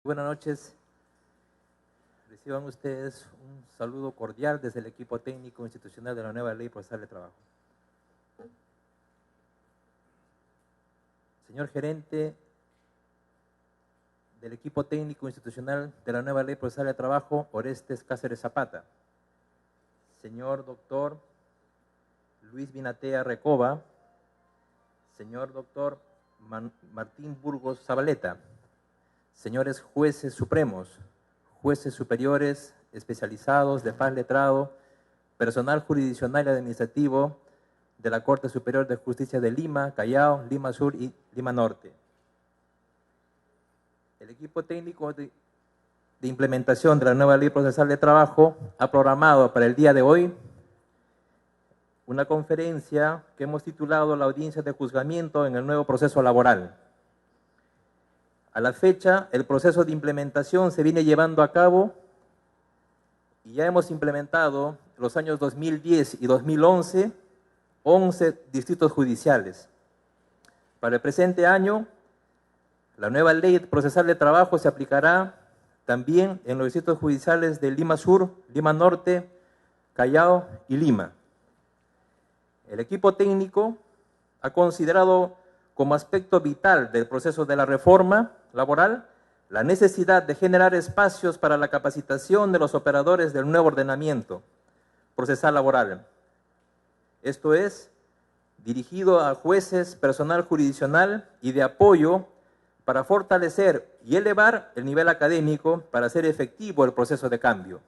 Buenas noches. Reciban ustedes un saludo cordial desde el equipo técnico institucional de la nueva Ley Procesal de Trabajo. Señor gerente del equipo técnico institucional de la nueva Ley Procesal de Trabajo, Orestes Cáceres Zapata. Señor doctor Luis Vinatea Recoba. Señor doctor Martín Burgos Zabaleta. Señores jueces supremos, jueces superiores especializados de paz letrado, personal jurisdiccional y administrativo de la Corte Superior de Justicia de Lima, Callao, Lima Sur y Lima Norte. El equipo técnico de implementación de la nueva Ley Procesal de Trabajo ha programado para el día de hoy una conferencia que hemos titulado La audiencia de juzgamiento en el nuevo proceso laboral. A la fecha, el proceso de implementación se viene llevando a cabo y ya hemos implementado los años 2010 y 2011, 11 distritos judiciales. Para el presente año, la nueva Ley Procesal de Trabajo se aplicará también en los distritos judiciales de Lima Sur, Lima Norte, Callao y Lima. El equipo técnico ha considerado como aspecto vital del proceso de la reforma laboral la necesidad de generar espacios para la capacitación de los operadores del nuevo ordenamiento procesal laboral. Esto es, dirigido a jueces, personal jurisdiccional y de apoyo para fortalecer y elevar el nivel académico para hacer efectivo el proceso de cambio.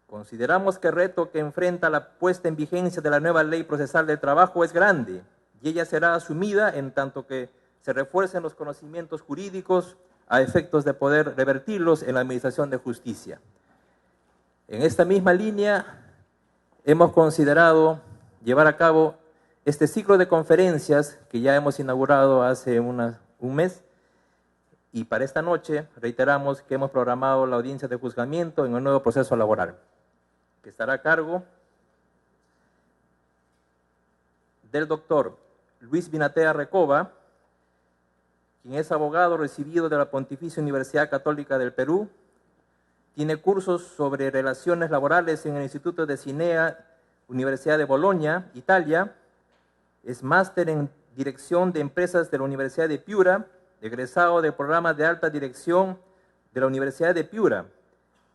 Consideramos que el reto que enfrenta la puesta en vigencia de la nueva Ley Procesal del Trabajo es grande y ella será asumida en tanto que se refuercen los conocimientos jurídicos a efectos de poder revertirlos en la administración de justicia. En esta misma línea, hemos considerado llevar a cabo este ciclo de conferencias que ya hemos inaugurado hace un mes, y para esta noche reiteramos que hemos programado la audiencia de juzgamiento en el nuevo proceso laboral, que estará a cargo del doctor Luis Vinatea Recoba, quien es abogado recibido de la Pontificia Universidad Católica del Perú, tiene cursos sobre relaciones laborales en el Instituto de Cinea, Universidad de Bolonia, Italia, es máster en Dirección de Empresas de la Universidad de Piura, egresado del programa de alta dirección de la Universidad de Piura,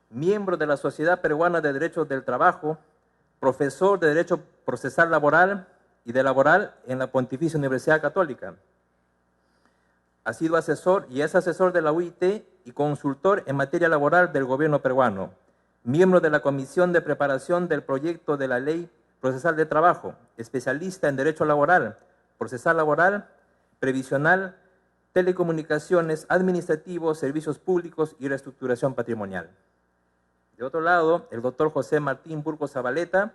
miembro de la Sociedad Peruana de Derechos del Trabajo, profesor de Derecho Procesal Laboral y de Laboral en la Pontificia Universidad Católica. Ha sido asesor y es asesor de la UIT y consultor en materia laboral del gobierno peruano, miembro de la Comisión de Preparación del Proyecto de la Ley Procesal de Trabajo, especialista en Derecho Laboral, Procesal Laboral, Previsional, Telecomunicaciones, Administrativo, Servicios Públicos y Reestructuración Patrimonial. De otro lado, el doctor José Martín Burgos Zabaleta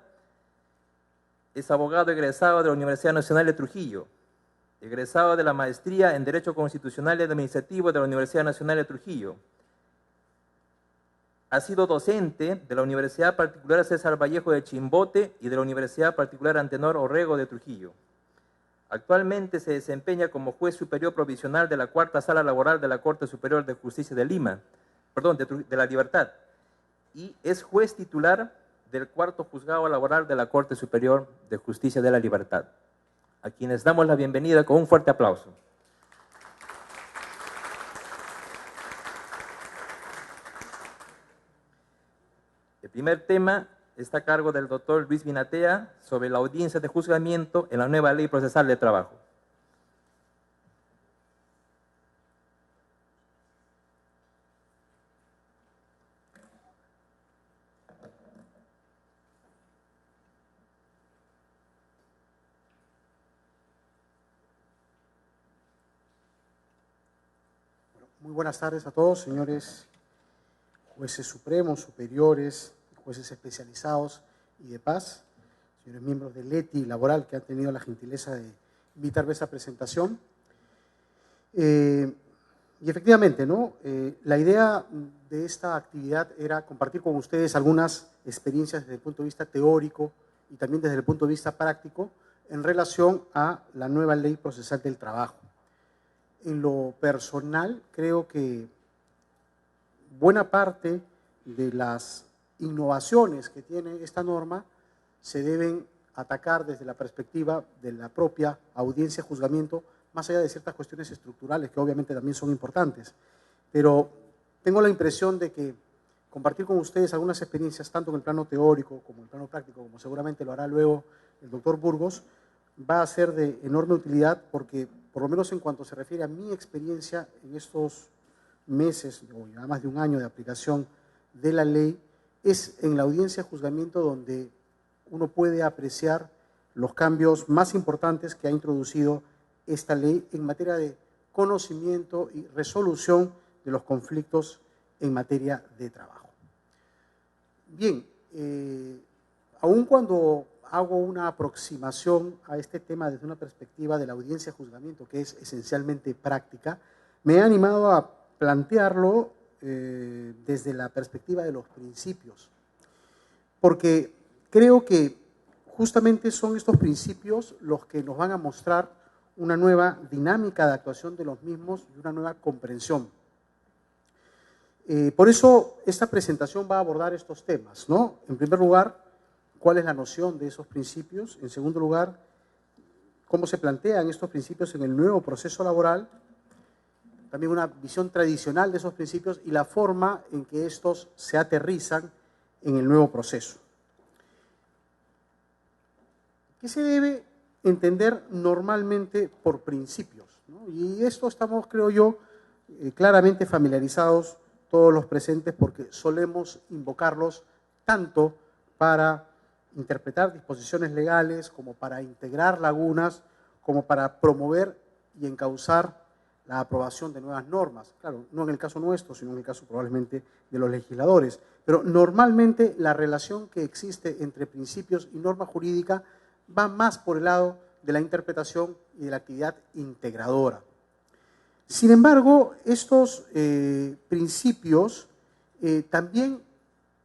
es abogado egresado de la Universidad Nacional de Trujillo, egresado de la Maestría en Derecho Constitucional y Administrativo de la Universidad Nacional de Trujillo. Ha sido docente de la Universidad Particular César Vallejo de Chimbote y de la Universidad Particular Antenor Orrego de Trujillo. Actualmente se desempeña como juez superior provisional de la Cuarta Sala Laboral de la Corte Superior de Justicia de Lima, de La Libertad, y es juez titular del Cuarto Juzgado Laboral de la Corte Superior de Justicia de La Libertad, a quienes damos la bienvenida con un fuerte aplauso. El primer tema está a cargo del doctor Luis Vinatea sobre la audiencia de juzgamiento en la nueva Ley Procesal de Trabajo. Muy buenas tardes a todos, señores jueces supremos, superiores, jueces especializados y de paz, señores miembros del ETI laboral que han tenido la gentileza de invitarme a esta presentación. Y efectivamente, ¿no? La idea de esta actividad era compartir con ustedes algunas experiencias desde el punto de vista teórico y también desde el punto de vista práctico en relación a la nueva Ley Procesal del Trabajo. En lo personal, creo que buena parte de las innovaciones que tiene esta norma se deben atacar desde la perspectiva de la propia audiencia de juzgamiento, más allá de ciertas cuestiones estructurales que obviamente también son importantes. Pero tengo la impresión de que compartir con ustedes algunas experiencias, tanto en el plano teórico como en el plano práctico, como seguramente lo hará luego el doctor Burgos, va a ser de enorme utilidad porque, por lo menos en cuanto se refiere a mi experiencia en estos meses, o ya más de un año de aplicación de la ley, es en la audiencia de juzgamiento donde uno puede apreciar los cambios más importantes que ha introducido esta ley en materia de conocimiento y resolución de los conflictos en materia de trabajo. Bien, aun cuando hago una aproximación a este tema desde una perspectiva de la audiencia de juzgamiento, que es esencialmente práctica, me he animado a plantearlo desde la perspectiva de los principios, porque creo que justamente son estos principios los que nos van a mostrar una nueva dinámica de actuación de los mismos y una nueva comprensión. Por eso esta presentación va a abordar estos temas, ¿no? En primer lugar, ¿cuál es la noción de esos principios? En segundo lugar, ¿cómo se plantean estos principios en el nuevo proceso laboral? También una visión tradicional de esos principios y la forma en que estos se aterrizan en el nuevo proceso. ¿Qué se debe entender normalmente por principios, ¿no? Y esto estamos, creo yo, claramente familiarizados todos los presentes porque solemos invocarlos tanto para interpretar disposiciones legales como para integrar lagunas, como para promover y encauzar la aprobación de nuevas normas. Claro, no en el caso nuestro, sino en el caso probablemente de los legisladores. Pero normalmente la relación que existe entre principios y norma jurídica va más por el lado de la interpretación y de la actividad integradora. Sin embargo, estos principios también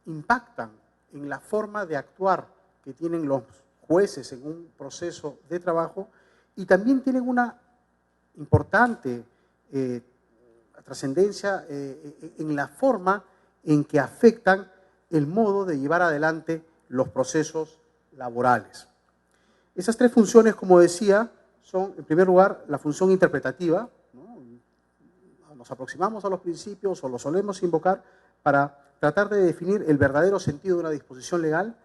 impactan en la forma de actuar que tienen los jueces en un proceso de trabajo y también tienen una importante trascendencia en la forma en que afectan el modo de llevar adelante los procesos laborales. Esas tres funciones, como decía, son, en primer lugar, la función interpretativa, ¿no? Nos aproximamos a los principios o los solemos invocar para tratar de definir el verdadero sentido de una disposición legal.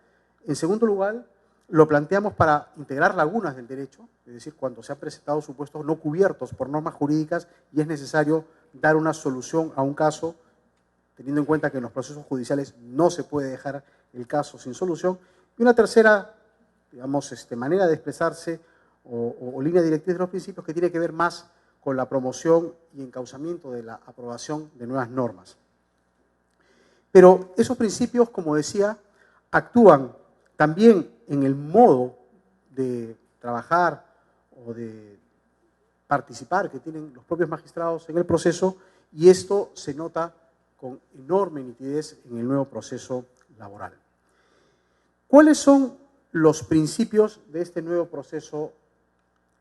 En segundo lugar, lo planteamos para integrar lagunas del derecho, es decir, cuando se han presentado supuestos no cubiertos por normas jurídicas y es necesario dar una solución a un caso, teniendo en cuenta que en los procesos judiciales no se puede dejar el caso sin solución. Y una tercera, digamos, manera de expresarse o línea directriz de los principios que tiene que ver más con la promoción y encauzamiento de la aprobación de nuevas normas. Pero esos principios, como decía, actúan también en el modo de trabajar o de participar que tienen los propios magistrados en el proceso y esto se nota con enorme nitidez en el nuevo proceso laboral. ¿Cuáles son los principios de este nuevo proceso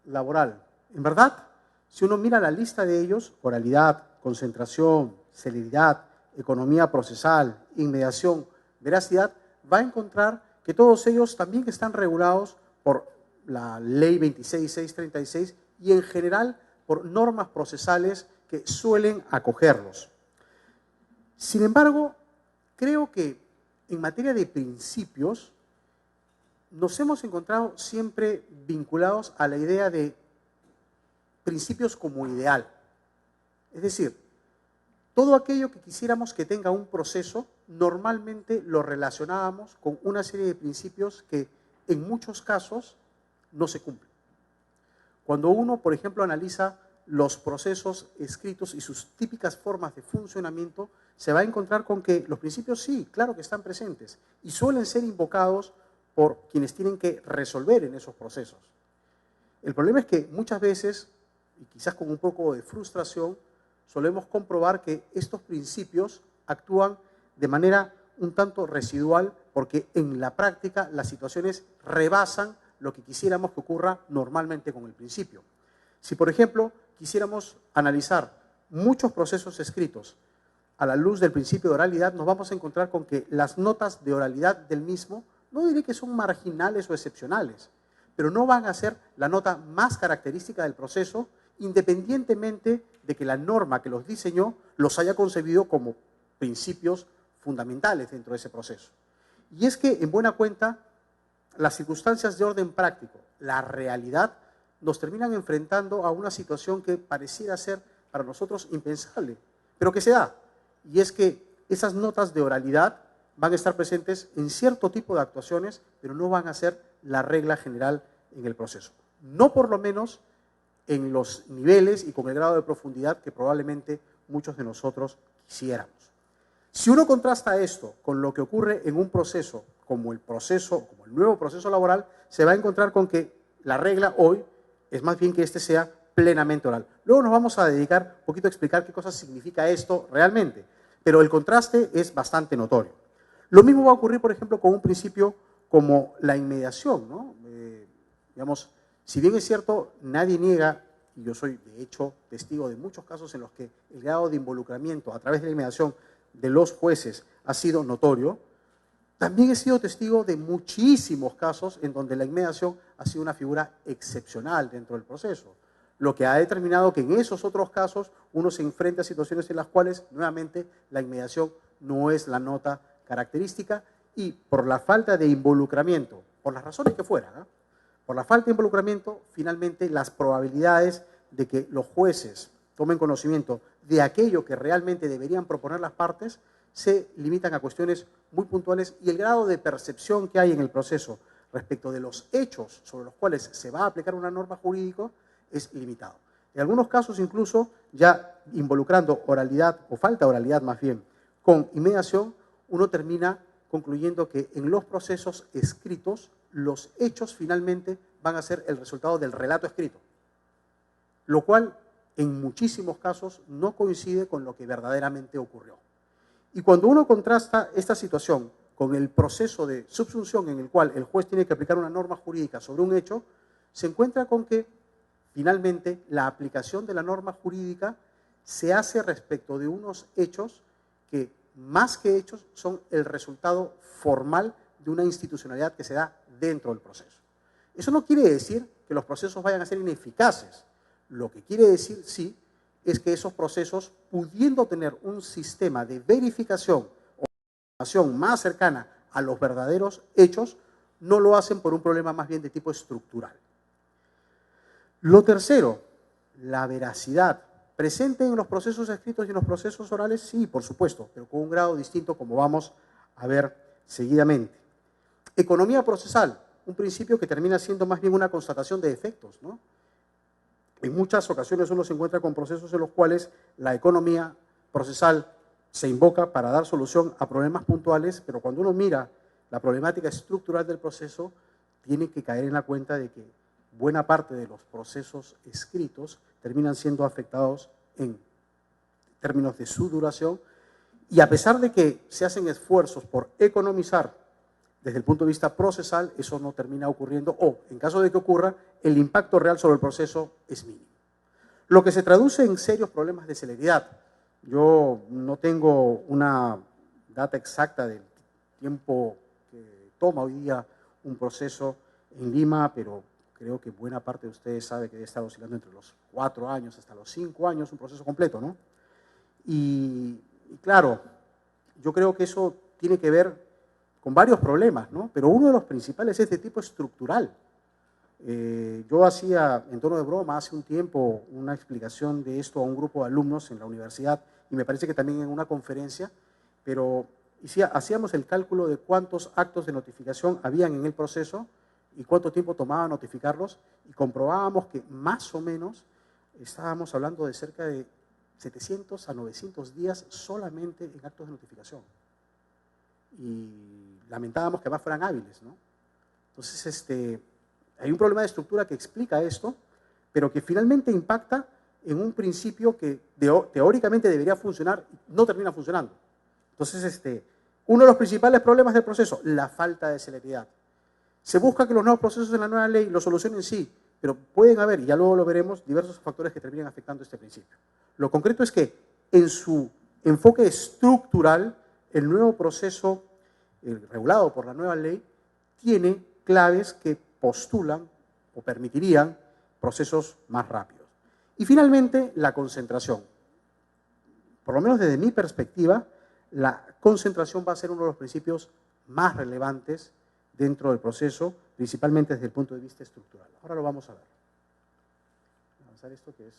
laboral? En verdad, si uno mira la lista de ellos, oralidad, concentración, celeridad, economía procesal, inmediación, veracidad, va a encontrar que todos ellos también están regulados por la Ley 26.636 y en general por normas procesales que suelen acogerlos. Sin embargo, creo que en materia de principios nos hemos encontrado siempre vinculados a la idea de principios como ideal. Es decir, todo aquello que quisiéramos que tenga un proceso, normalmente lo relacionábamos con una serie de principios que en muchos casos no se cumplen. Cuando uno, por ejemplo, analiza los procesos escritos y sus típicas formas de funcionamiento, se va a encontrar con que los principios sí, claro que están presentes y suelen ser invocados por quienes tienen que resolver en esos procesos. El problema es que muchas veces, y quizás con un poco de frustración, solemos comprobar que estos principios actúan de manera un tanto residual porque en la práctica las situaciones rebasan lo que quisiéramos que ocurra normalmente con el principio. Si, por ejemplo, quisiéramos analizar muchos procesos escritos a la luz del principio de oralidad, nos vamos a encontrar con que las notas de oralidad del mismo, no diré que son marginales o excepcionales, pero no van a ser la nota más característica del proceso, independientemente de que la norma que los diseñó los haya concebido como principios fundamentales dentro de ese proceso. Y es que, en buena cuenta, las circunstancias de orden práctico, la realidad, nos terminan enfrentando a una situación que pareciera ser para nosotros impensable, pero que se da. Y es que esas notas de oralidad van a estar presentes en cierto tipo de actuaciones, pero no van a ser la regla general en el proceso. No por lo menos en los niveles y con el grado de profundidad que probablemente muchos de nosotros quisiéramos. Si uno contrasta esto con lo que ocurre en un proceso como el nuevo proceso laboral, se va a encontrar con que la regla hoy es más bien que este sea plenamente oral. Luego nos vamos a dedicar un poquito a explicar qué cosa significa esto realmente, pero el contraste es bastante notorio. Lo mismo va a ocurrir, por ejemplo, con un principio como la inmediación, ¿no? Digamos, si bien es cierto, nadie niega, y yo soy de hecho testigo de muchos casos en los que el grado de involucramiento a través de la inmediación de los jueces ha sido notorio, también he sido testigo de muchísimos casos en donde la inmediación ha sido una figura excepcional dentro del proceso, lo que ha determinado que en esos otros casos uno se enfrenta a situaciones en las cuales nuevamente la inmediación no es la nota característica y por la falta de involucramiento, por las razones que fueran, ¿eh? Por la falta de involucramiento, finalmente las probabilidades de que los jueces tomen conocimiento de aquello que realmente deberían proponer las partes se limitan a cuestiones muy puntuales y el grado de percepción que hay en el proceso respecto de los hechos sobre los cuales se va a aplicar una norma jurídica es limitado. En algunos casos incluso ya involucrando oralidad o falta de oralidad más bien con inmediación, uno termina concluyendo que en los procesos escritos los hechos finalmente van a ser el resultado del relato escrito, lo cual en muchísimos casos no coincide con lo que verdaderamente ocurrió. Y cuando uno contrasta esta situación con el proceso de subsunción en el cual el juez tiene que aplicar una norma jurídica sobre un hecho, se encuentra con que finalmente la aplicación de la norma jurídica se hace respecto de unos hechos que más que hechos son el resultado formal de una institucionalidad que se da dentro del proceso. Eso no quiere decir que los procesos vayan a ser ineficaces. Lo que quiere decir, sí, es que esos procesos, pudiendo tener un sistema de verificación o información más cercana a los verdaderos hechos, no lo hacen por un problema más bien de tipo estructural. Lo tercero, la veracidad. ¿Presente en los procesos escritos y en los procesos orales? Sí, por supuesto, pero con un grado distinto como vamos a ver seguidamente. Economía procesal, un principio que termina siendo más bien una constatación de efectos, ¿no? En muchas ocasiones uno se encuentra con procesos en los cuales la economía procesal se invoca para dar solución a problemas puntuales, pero cuando uno mira la problemática estructural del proceso, tiene que caer en la cuenta de que buena parte de los procesos escritos terminan siendo afectados en términos de su duración y a pesar de que se hacen esfuerzos por economizar desde el punto de vista procesal, eso no termina ocurriendo o, en caso de que ocurra, el impacto real sobre el proceso es mínimo. Lo que se traduce en serios problemas de celeridad. Yo no tengo una data exacta del tiempo que toma hoy día un proceso en Lima, pero creo que buena parte de ustedes sabe que debe estar oscilando entre los 4 años hasta los 5 años, un proceso completo, ¿no? Y claro, yo creo que eso tiene que ver con varios problemas, ¿no? Pero uno de los principales es de tipo estructural. Yo hacía, en tono de broma, hace un tiempo una explicación de esto a un grupo de alumnos en la universidad y me parece que también en una conferencia, pero hacíamos el cálculo de cuántos actos de notificación habían en el proceso y cuánto tiempo tomaba notificarlos y comprobábamos que más o menos estábamos hablando de cerca de 700 a 900 días solamente en actos de notificación. Y lamentábamos que más fueran hábiles, ¿no? Entonces, hay un problema de estructura que explica esto, pero que finalmente impacta en un principio que teóricamente debería funcionar y no termina funcionando. Entonces, uno de los principales problemas del proceso, la falta de celeridad. Se busca que los nuevos procesos de la nueva ley lo solucionen, sí, pero pueden haber, y ya luego lo veremos, diversos factores que terminan afectando este principio. Lo concreto es que en su enfoque estructural, el nuevo proceso regulado por la nueva ley tiene claves que postulan o permitirían procesos más rápidos. Y finalmente, la concentración. Por lo menos desde mi perspectiva, la concentración va a ser uno de los principios más relevantes dentro del proceso, principalmente desde el punto de vista estructural. Ahora lo vamos a ver. Voy a avanzar esto, que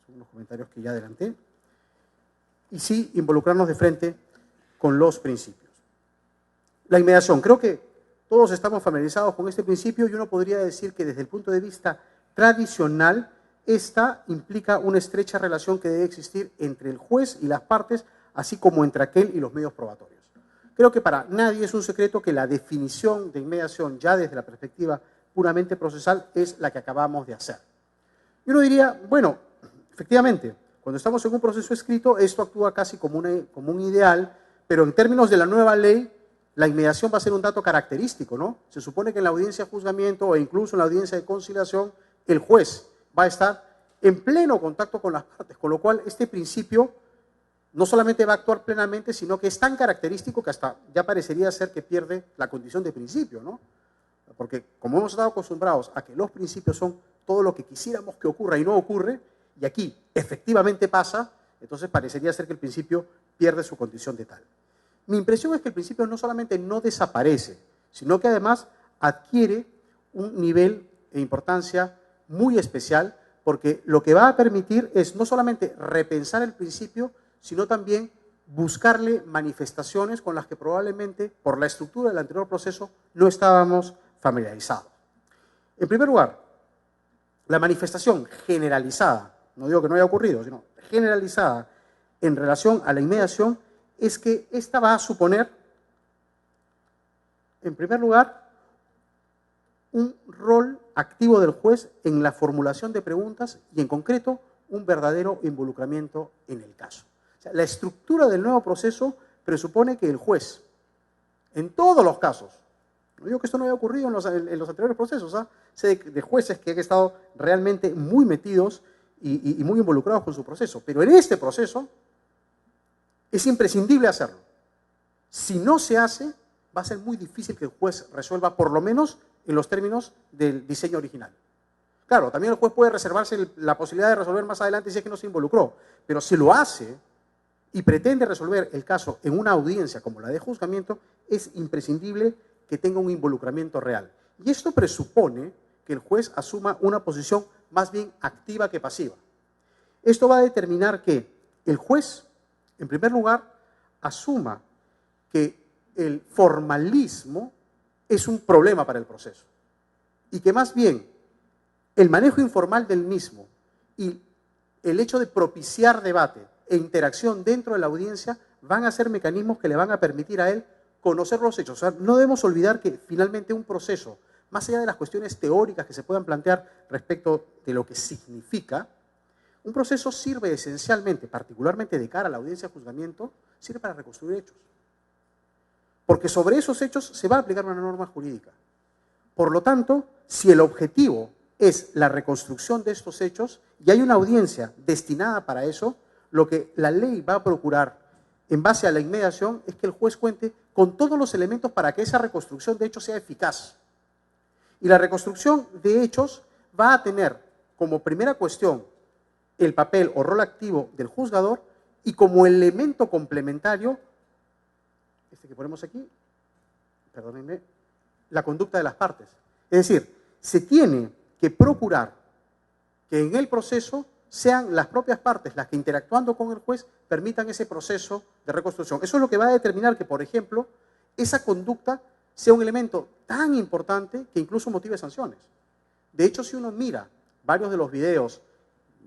son unos comentarios que ya adelanté. Y sí, involucrarnos de frente con los principios. La inmediación. Creo que todos estamos familiarizados con este principio y uno podría decir que desde el punto de vista tradicional, esta implica una estrecha relación que debe existir entre el juez y las partes, así como entre aquel y los medios probatorios. Creo que para nadie es un secreto que la definición de inmediación, ya desde la perspectiva puramente procesal, es la que acabamos de hacer. Y uno diría, bueno, efectivamente, cuando estamos en un proceso escrito, esto actúa casi como un ideal, pero en términos de la nueva ley, la inmediación va a ser un dato característico, ¿no? Se supone que en la audiencia de juzgamiento o incluso en la audiencia de conciliación, el juez va a estar en pleno contacto con las partes, con lo cual este principio no solamente va a actuar plenamente, sino que es tan característico que hasta ya parecería ser que pierde la condición de principio, ¿no? Porque como hemos estado acostumbrados a que los principios son todo lo que quisiéramos que ocurra y no ocurre, y aquí efectivamente pasa, entonces parecería ser que el principio pierde su condición de tal. Mi impresión es que el principio no solamente no desaparece, sino que además adquiere un nivel de importancia muy especial, porque lo que va a permitir es no solamente repensar el principio, sino también buscarle manifestaciones con las que probablemente, por la estructura del anterior proceso, no estábamos familiarizados. En primer lugar, la manifestación generalizada, no digo que no haya ocurrido, sino generalizada en relación a la inmediación, es que esta va a suponer, en primer lugar, un rol activo del juez en la formulación de preguntas y, en concreto, un verdadero involucramiento en el caso. O sea, la estructura del nuevo proceso presupone que el juez, en todos los casos, no digo que esto no haya ocurrido en los anteriores procesos, sé de jueces que han estado realmente muy metidos y muy involucrados con su proceso, pero en este proceso es imprescindible hacerlo. Si no se hace, va a ser muy difícil que el juez resuelva, por lo menos en los términos del diseño original. Claro, también el juez puede reservarse la posibilidad de resolver más adelante si es que no se involucró, pero si lo hace y pretende resolver el caso en una audiencia como la de juzgamiento, es imprescindible que tenga un involucramiento real. Y esto presupone que el juez asuma una posición más bien activa que pasiva. Esto va a determinar que el juez, en primer lugar, asuma que el formalismo es un problema para el proceso y que más bien el manejo informal del mismo y el hecho de propiciar debate e interacción dentro de la audiencia van a ser mecanismos que le van a permitir a él conocer los hechos. O sea, no debemos olvidar que finalmente un proceso, más allá de las cuestiones teóricas que se puedan plantear respecto de lo que significa, un proceso sirve esencialmente, particularmente de cara a la audiencia de juzgamiento, sirve para reconstruir hechos. Porque sobre esos hechos se va a aplicar una norma jurídica. Por lo tanto, si el objetivo es la reconstrucción de estos hechos y hay una audiencia destinada para eso, lo que la ley va a procurar en base a la inmediación es que el juez cuente con todos los elementos para que esa reconstrucción de hechos sea eficaz. Y la reconstrucción de hechos va a tener como primera cuestión el papel o rol activo del juzgador y como elemento complementario, este que ponemos aquí, perdónenme, la conducta de las partes. Es decir, se tiene que procurar que en el proceso sean las propias partes las que, interactuando con el juez, permitan ese proceso de reconstrucción. Eso es lo que va a determinar que, por ejemplo, esa conducta sea un elemento tan importante que incluso motive sanciones. De hecho, si uno mira varios de los videos,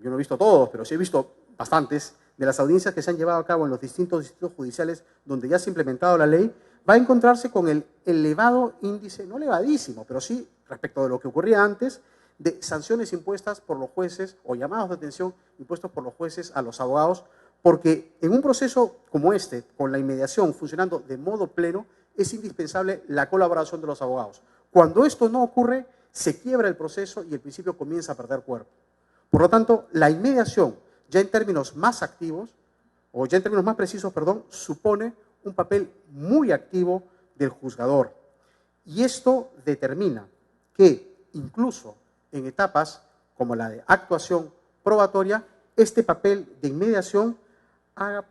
yo no he visto todos, pero sí he visto bastantes, de las audiencias que se han llevado a cabo en los distintos distritos judiciales donde ya se ha implementado la ley, va a encontrarse con el elevado índice, no elevadísimo, pero sí respecto de lo que ocurría antes, de sanciones impuestas por los jueces o llamados de atención impuestos por los jueces a los abogados, porque en un proceso como este, con la inmediación funcionando de modo pleno, es indispensable la colaboración de los abogados. Cuando esto no ocurre, se quiebra el proceso y el principio comienza a perder cuerpo. Por lo tanto, la inmediación, ya en términos más activos, o ya en términos más precisos, perdón, supone un papel muy activo del juzgador. Y esto determina que incluso en etapas como la de actuación probatoria, este papel de inmediación haga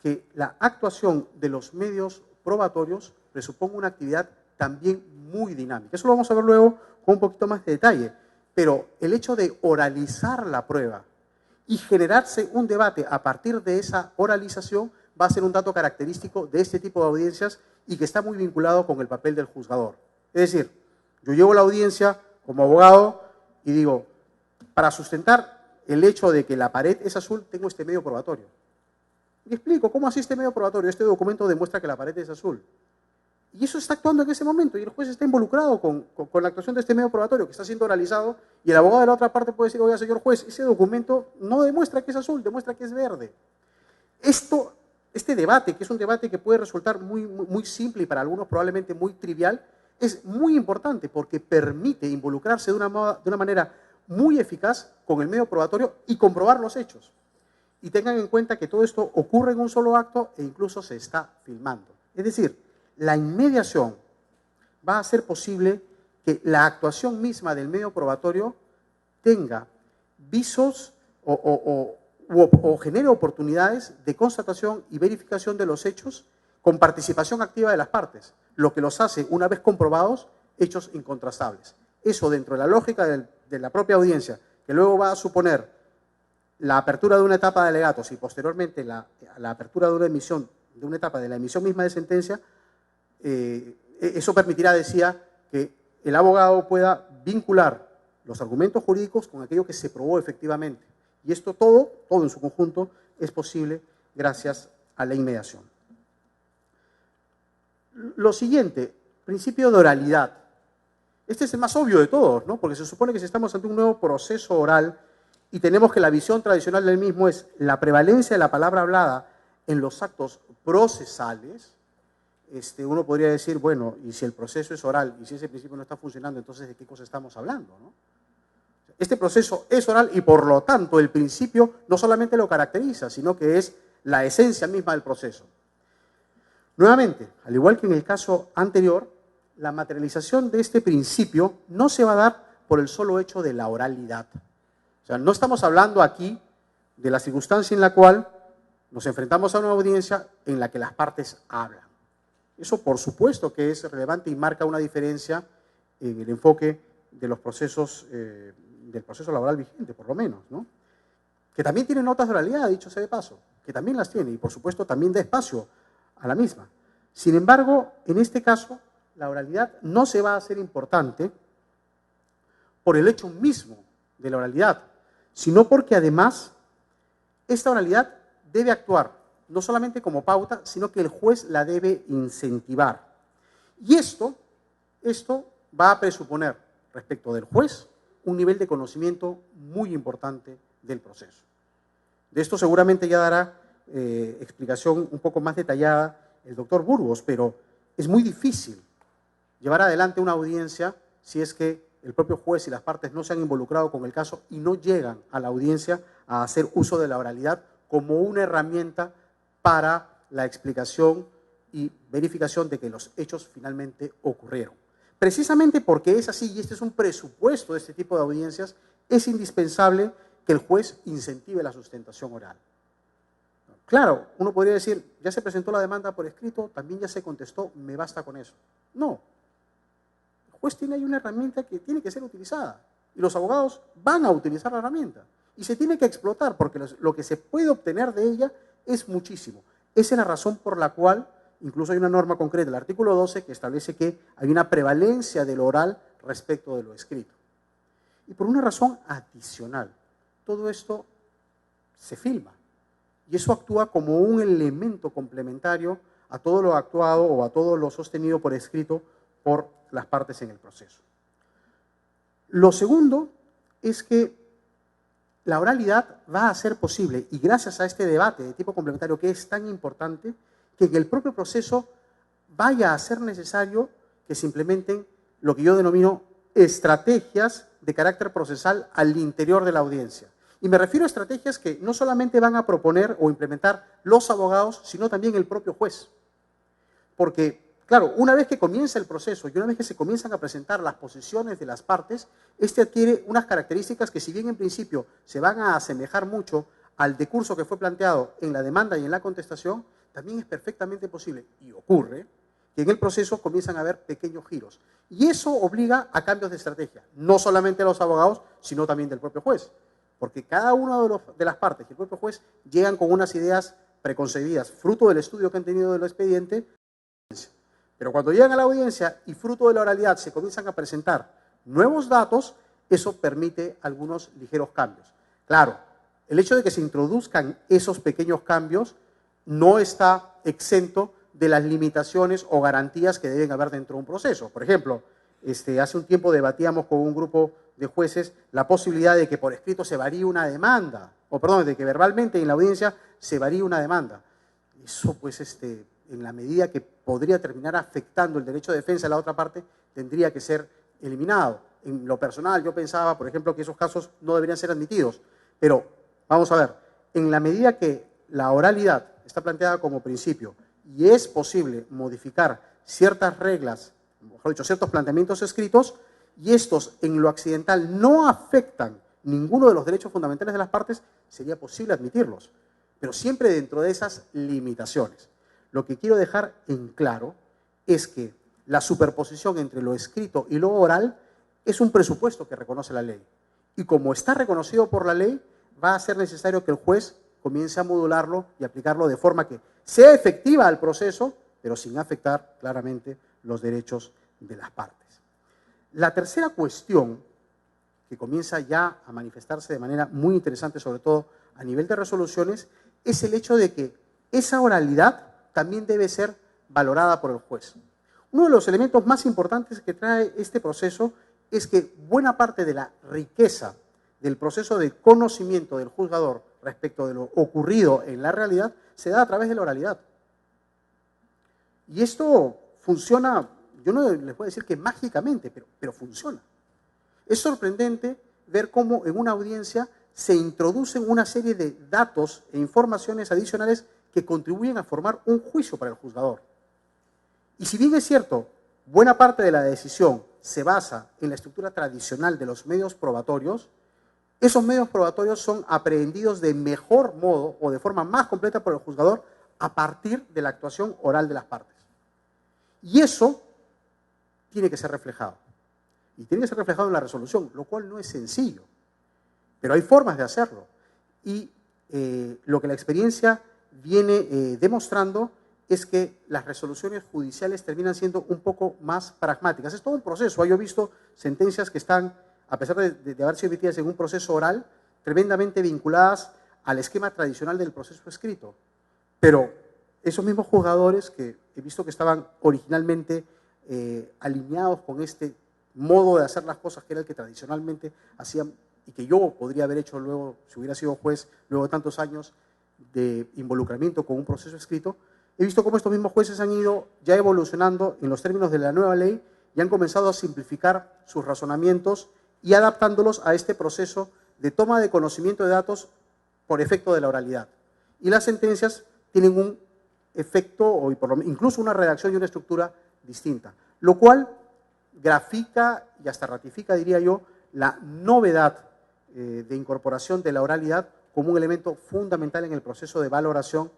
que la actuación de los medios probatorios presuponga una actividad también muy dinámica. Eso lo vamos a ver luego con un poquito más de detalle, pero el hecho de oralizar la prueba y generarse un debate a partir de esa oralización va a ser un dato característico de este tipo de audiencias y que está muy vinculado con el papel del juzgador. Es decir, yo llevo la audiencia como abogado y digo, para sustentar el hecho de que la pared es azul, tengo este medio probatorio. Y explico cómo así este medio probatorio, este documento demuestra que la pared es azul. Y eso está actuando en ese momento y el juez está involucrado con la actuación de este medio probatorio que está siendo oralizado y el abogado de la otra parte puede decir, oiga, señor juez, ese documento no demuestra que es azul, demuestra que es verde. Este debate, que es un debate que puede resultar muy simple y para algunos probablemente muy trivial, es muy importante porque permite involucrarse de una manera muy eficaz con el medio probatorio y comprobar los hechos. Y tengan en cuenta que todo esto ocurre en un solo acto e incluso se está filmando. Es decir, la inmediación va a hacer posible que la actuación misma del medio probatorio tenga visos o genere oportunidades de constatación y verificación de los hechos con participación activa de las partes, lo que los hace, una vez comprobados, hechos incontrastables. Eso dentro de la lógica de la propia audiencia, que luego va a suponer la apertura de una etapa de alegatos y posteriormente la apertura de una etapa de la emisión misma de sentencia, eso permitirá, decía, que el abogado pueda vincular los argumentos jurídicos con aquello que se probó efectivamente. Y esto todo en su conjunto, es posible gracias a la inmediación. Lo siguiente, principio de oralidad. Este es el más obvio de todos, ¿no? Porque se supone que si estamos ante un nuevo proceso oral y tenemos que la visión tradicional del mismo es la prevalencia de la palabra hablada en los actos procesales, uno podría decir, bueno, y si el proceso es oral y si ese principio no está funcionando, entonces ¿de qué cosa estamos hablando, no? Este proceso es oral y por lo tanto el principio no solamente lo caracteriza, sino que es la esencia misma del proceso. Nuevamente, al igual que en el caso anterior, la materialización de este principio no se va a dar por el solo hecho de la oralidad. O sea, no estamos hablando aquí de la circunstancia en la cual nos enfrentamos a una audiencia en la que las partes hablan. Eso, por supuesto, que es relevante y marca una diferencia en el enfoque de los procesos, del proceso laboral vigente, por lo menos, ¿no? Que también tiene notas de oralidad, dicho sea de paso, que también las tiene y, por supuesto, también da espacio a la misma. Sin embargo, en este caso, la oralidad no se va a hacer importante por el hecho mismo de la oralidad, sino porque además esta oralidad debe actuar no solamente como pauta, sino que el juez la debe incentivar. Y esto va a presuponer respecto del juez un nivel de conocimiento muy importante del proceso. De esto seguramente ya dará explicación un poco más detallada el doctor Burgos, pero es muy difícil llevar adelante una audiencia si es que el propio juez y las partes no se han involucrado con el caso y no llegan a la audiencia a hacer uso de la oralidad como una herramienta para la explicación y verificación de que los hechos finalmente ocurrieron. Precisamente porque es así, y este es un presupuesto de este tipo de audiencias, es indispensable que el juez incentive la sustentación oral. Claro, uno podría decir, ya se presentó la demanda por escrito, también ya se contestó, me basta con eso. No. El juez tiene ahí una herramienta que tiene que ser utilizada y los abogados van a utilizar la herramienta y se tiene que explotar porque lo que se puede obtener de ella es muchísimo. Esa es la razón por la cual incluso hay una norma concreta, el artículo 12, que establece que hay una prevalencia de lo oral respecto de lo escrito. Y por una razón adicional, todo esto se filma y eso actúa como un elemento complementario a todo lo actuado o a todo lo sostenido por escrito por las partes en el proceso. Lo segundo es que la oralidad va a ser posible, y gracias a este debate de tipo complementario que es tan importante, que en el propio proceso vaya a ser necesario que se implementen lo que yo denomino estrategias de carácter procesal al interior de la audiencia. Y me refiero a estrategias que no solamente van a proponer o implementar los abogados, sino también el propio juez. Porque, claro, una vez que comienza el proceso y una vez que se comienzan a presentar las posiciones de las partes, este adquiere unas características que, si bien en principio se van a asemejar mucho al decurso que fue planteado en la demanda y en la contestación, también es perfectamente posible, y ocurre, que en el proceso comienzan a haber pequeños giros. Y eso obliga a cambios de estrategia, no solamente de los abogados, sino también del propio juez. Porque cada una de las partes y el propio juez llegan con unas ideas preconcebidas, fruto del estudio que han tenido del expediente. Pero cuando llegan a la audiencia y fruto de la oralidad se comienzan a presentar nuevos datos, eso permite algunos ligeros cambios. Claro, el hecho de que se introduzcan esos pequeños cambios no está exento de las limitaciones o garantías que deben haber dentro de un proceso. Por ejemplo, hace un tiempo debatíamos con un grupo de jueces la posibilidad de que por escrito se varíe una demanda, o perdón, de que verbalmente en la audiencia se varíe una demanda. Eso, pues, en la medida que podría terminar afectando el derecho de defensa de la otra parte, tendría que ser eliminado. En lo personal, yo pensaba, por ejemplo, que esos casos no deberían ser admitidos. Pero, vamos a ver, en la medida que la oralidad está planteada como principio y es posible modificar ciertas reglas, mejor dicho, ciertos planteamientos escritos, y estos en lo accidental no afectan ninguno de los derechos fundamentales de las partes, sería posible admitirlos, pero siempre dentro de esas limitaciones. Lo que quiero dejar en claro es que la superposición entre lo escrito y lo oral es un presupuesto que reconoce la ley. Y como está reconocido por la ley, va a ser necesario que el juez comience a modularlo y aplicarlo de forma que sea efectiva al proceso, pero sin afectar claramente los derechos de las partes. La tercera cuestión, que comienza ya a manifestarse de manera muy interesante, sobre todo a nivel de resoluciones, es el hecho de que esa oralidad también debe ser valorada por el juez. Uno de los elementos más importantes que trae este proceso es que buena parte de la riqueza del proceso de conocimiento del juzgador respecto de lo ocurrido en la realidad se da a través de la oralidad. Y esto funciona, yo no les voy a decir que mágicamente, pero funciona. Es sorprendente ver cómo en una audiencia se introducen una serie de datos e informaciones adicionales que contribuyen a formar un juicio para el juzgador. Y si bien es cierto, buena parte de la decisión se basa en la estructura tradicional de los medios probatorios, esos medios probatorios son aprehendidos de mejor modo o de forma más completa por el juzgador a partir de la actuación oral de las partes. Y eso tiene que ser reflejado. Y tiene que ser reflejado en la resolución, lo cual no es sencillo. Pero hay formas de hacerlo. Y lo que la experiencia viene demostrando es que las resoluciones judiciales terminan siendo un poco más pragmáticas. Es todo un proceso. Yo he visto sentencias que están, a pesar de haber sido emitidas en un proceso oral, tremendamente vinculadas al esquema tradicional del proceso escrito. Pero esos mismos juzgadores que he visto que estaban originalmente alineados con este modo de hacer las cosas que era el que tradicionalmente hacían y que yo podría haber hecho luego, si hubiera sido juez, luego de tantos años de involucramiento con un proceso escrito, he visto cómo estos mismos jueces han ido ya evolucionando en los términos de la nueva ley y han comenzado a simplificar sus razonamientos y adaptándolos a este proceso de toma de conocimiento de datos por efecto de la oralidad. Y las sentencias tienen un efecto, o incluso una redacción y una estructura distinta, lo cual grafica y hasta ratifica, diría yo, la novedad de incorporación de la oralidad como un elemento fundamental en el proceso de valoración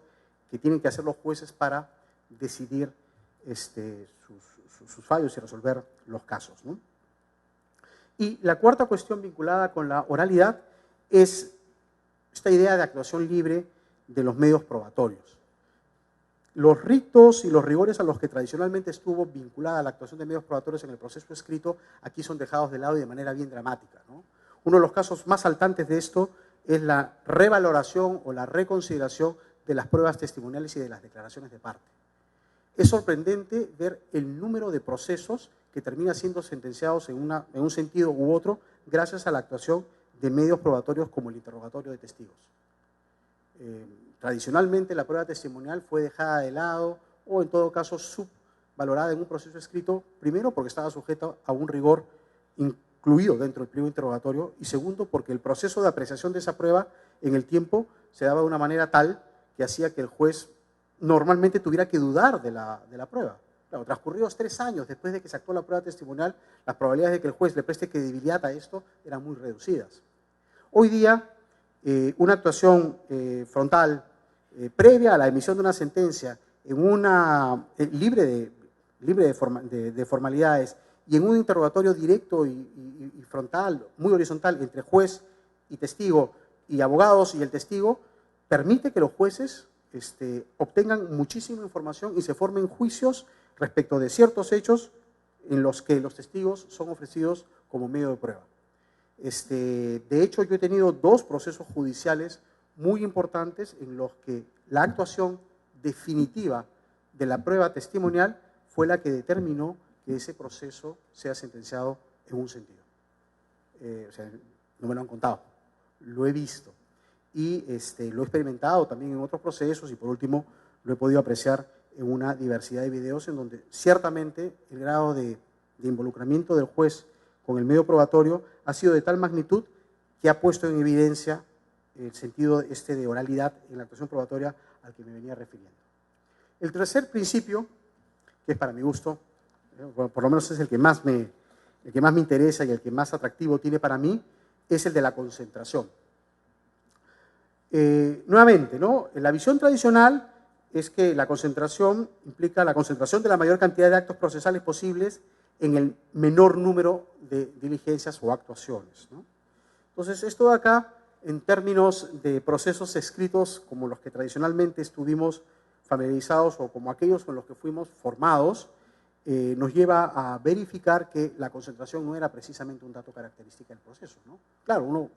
que tienen que hacer los jueces para decidir sus fallos y resolver los casos, ¿no? Y la cuarta cuestión vinculada con la oralidad es esta idea de actuación libre de los medios probatorios. Los ritos y los rigores a los que tradicionalmente estuvo vinculada la actuación de medios probatorios en el proceso escrito, aquí son dejados de lado y de manera bien dramática, ¿no? Uno de los casos más saltantes de esto es la revaloración o la reconsideración de las pruebas testimoniales y de las declaraciones de parte. Es sorprendente ver el número de procesos que termina siendo sentenciados en un sentido u otro gracias a la actuación de medios probatorios como el interrogatorio de testigos. Tradicionalmente la prueba testimonial fue dejada de lado o en todo caso subvalorada en un proceso escrito, primero porque estaba sujeta a un rigor incluido dentro del pliego interrogatorio, y segundo, porque el proceso de apreciación de esa prueba en el tiempo se daba de una manera tal que hacía que el juez normalmente tuviera que dudar de la prueba. Claro, transcurridos 3 años después de que se actuó la prueba testimonial, las probabilidades de que el juez le preste credibilidad a esto eran muy reducidas. Hoy día, una actuación frontal previa a la emisión de una sentencia en una libre de formalidades y en un interrogatorio directo y frontal, muy horizontal, entre juez y testigo y abogados y el testigo, permite que los jueces obtengan muchísima información y se formen juicios respecto de ciertos hechos en los que los testigos son ofrecidos como medio de prueba. De hecho, yo he tenido 2 procesos judiciales muy importantes en los que la actuación definitiva de la prueba testimonial fue la que determinó que ese proceso sea sentenciado en un sentido. O sea, no me lo han contado, lo he visto y lo he experimentado también en otros procesos y por último lo he podido apreciar en una diversidad de videos en donde ciertamente el grado de involucramiento del juez con el medio probatorio ha sido de tal magnitud que ha puesto en evidencia el sentido de oralidad en la actuación probatoria al que me venía refiriendo. El tercer principio, que es para mi gusto, por lo menos es el que más me interesa y el que más atractivo tiene para mí, es el de la concentración. Nuevamente, ¿no? La visión tradicional es que la concentración implica la concentración de la mayor cantidad de actos procesales posibles en el menor número de diligencias o actuaciones, ¿no? Entonces, esto de acá, en términos de procesos escritos como los que tradicionalmente estuvimos familiarizados o como aquellos con los que fuimos formados, nos lleva a verificar que la concentración no era precisamente un dato característico del proceso, ¿no? Claro, uno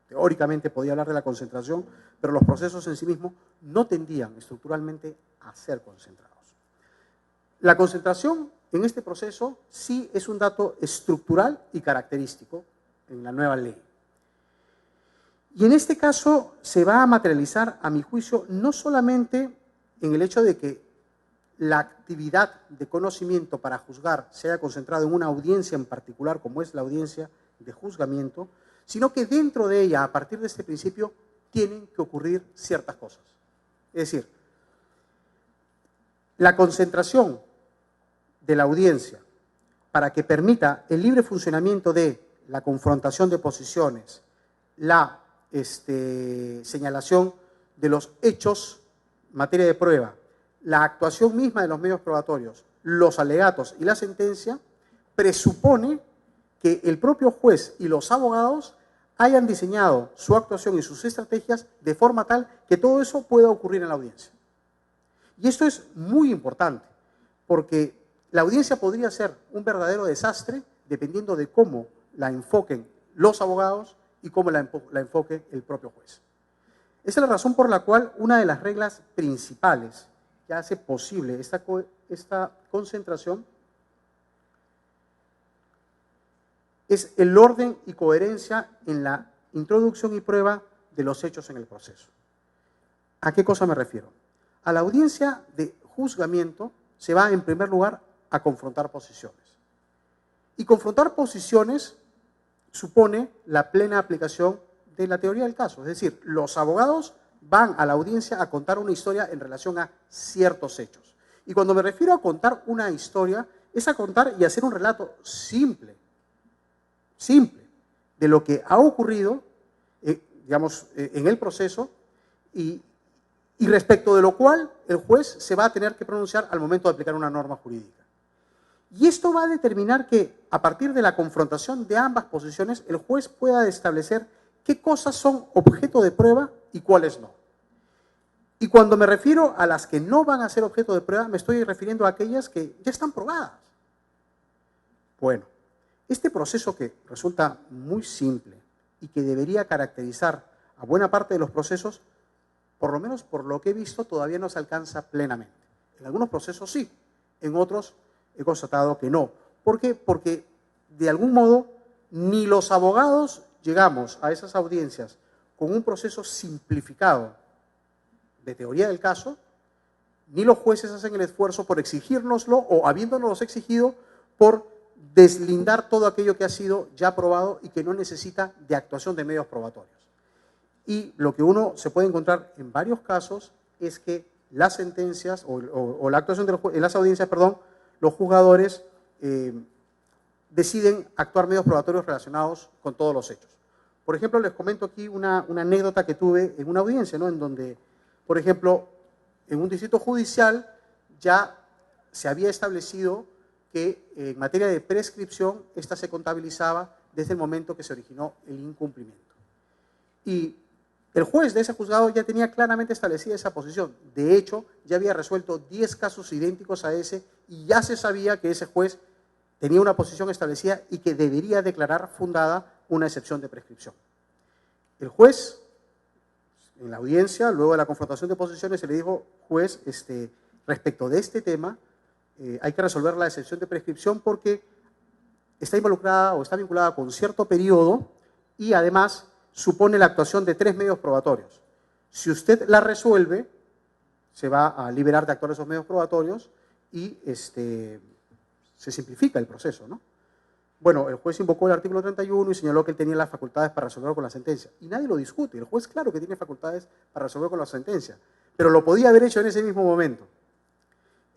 teóricamente podía hablar de la concentración, pero los procesos en sí mismos no tendían estructuralmente a ser concentrados. La concentración en este proceso sí es un dato estructural y característico en la nueva ley. Y en este caso se va a materializar, a mi juicio, no solamente en el hecho de que la actividad de conocimiento para juzgar se haya concentrado en una audiencia en particular, como es la audiencia de juzgamiento, sino que dentro de ella, a partir de este principio, tienen que ocurrir ciertas cosas. Es decir, la concentración de la audiencia para que permita el libre funcionamiento de la confrontación de posiciones, la señalación de los hechos en materia de prueba, la actuación misma de los medios probatorios, los alegatos y la sentencia, presupone que el propio juez y los abogados hayan diseñado su actuación y sus estrategias de forma tal que todo eso pueda ocurrir en la audiencia. Y esto es muy importante, porque la audiencia podría ser un verdadero desastre dependiendo de cómo la enfoquen los abogados y cómo la enfoque el propio juez. Esa es la razón por la cual una de las reglas principales que hace posible esta concentración es el orden y coherencia en la introducción y prueba de los hechos en el proceso. ¿A qué cosa me refiero? A la audiencia de juzgamiento se va en primer lugar a confrontar posiciones. Y confrontar posiciones supone la plena aplicación de la teoría del caso. Es decir, los abogados van a la audiencia a contar una historia en relación a ciertos hechos. Y cuando me refiero a contar una historia, es a contar y hacer un relato simple, de lo que ha ocurrido, en el proceso y respecto de lo cual el juez se va a tener que pronunciar al momento de aplicar una norma jurídica. Y esto va a determinar que, a partir de la confrontación de ambas posiciones, el juez pueda establecer qué cosas son objeto de prueba y cuáles no. Y cuando me refiero a las que no van a ser objeto de prueba, me estoy refiriendo a aquellas que ya están probadas. Bueno, este proceso que resulta muy simple y que debería caracterizar a buena parte de los procesos, por lo menos por lo que he visto, todavía no se alcanza plenamente. En algunos procesos sí, en otros he constatado que no. ¿Por qué? Porque de algún modo ni los abogados llegamos a esas audiencias con un proceso simplificado de teoría del caso, ni los jueces hacen el esfuerzo por exigírnoslo o habiéndonos exigido por deslindar todo aquello que ha sido ya probado y que no necesita de actuación de medios probatorios. Y lo que uno se puede encontrar en varios casos es que las sentencias o la actuación en las audiencias, perdón, los juzgadores deciden actuar medios probatorios relacionados con todos los hechos. Por ejemplo, les comento aquí una anécdota que tuve en una audiencia, ¿no? En donde, por ejemplo, en un distrito judicial ya se había establecido que en materia de prescripción, esta se contabilizaba desde el momento que se originó el incumplimiento. Y el juez de ese juzgado ya tenía claramente establecida esa posición. De hecho, ya había resuelto 10 casos idénticos a ese y ya se sabía que ese juez tenía una posición establecida y que debería declarar fundada una excepción de prescripción. El juez, en la audiencia, luego de la confrontación de posiciones, se le dijo, juez, respecto de este tema, hay que resolver la excepción de prescripción porque está involucrada o está vinculada con cierto periodo y además supone la actuación de 3 medios probatorios. Si usted la resuelve, se va a liberar de actuar esos medios probatorios y se simplifica el proceso, ¿no? Bueno, el juez invocó el artículo 31 y señaló que él tenía las facultades para resolverlo con la sentencia. Y nadie lo discute. El juez, claro que tiene facultades para resolver con la sentencia, pero lo podía haber hecho en ese mismo momento.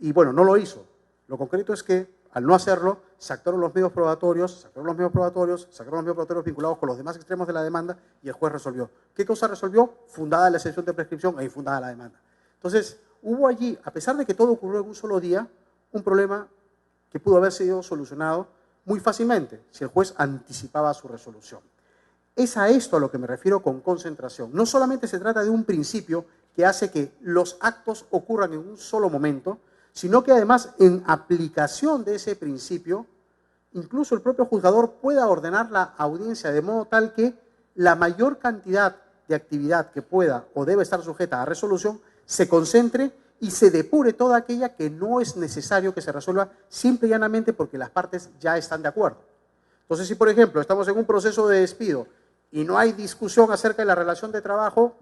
Y bueno, no lo hizo. Lo concreto es que, al no hacerlo, sacaron los medios probatorios vinculados con los demás extremos de la demanda y el juez resolvió. ¿Qué cosa resolvió? Fundada la excepción de prescripción e infundada la demanda. Entonces, hubo allí, a pesar de que todo ocurrió en un solo día, un problema que pudo haber sido solucionado muy fácilmente si el juez anticipaba su resolución. Es a esto a lo que me refiero con concentración. No solamente se trata de un principio que hace que los actos ocurran en un solo momento, sino que además en aplicación de ese principio, incluso el propio juzgador pueda ordenar la audiencia de modo tal que la mayor cantidad de actividad que pueda o debe estar sujeta a resolución se concentre y se depure toda aquella que no es necesario que se resuelva simple y llanamente porque las partes ya están de acuerdo. Entonces, si por ejemplo estamos en un proceso de despido y no hay discusión acerca de la relación de trabajo,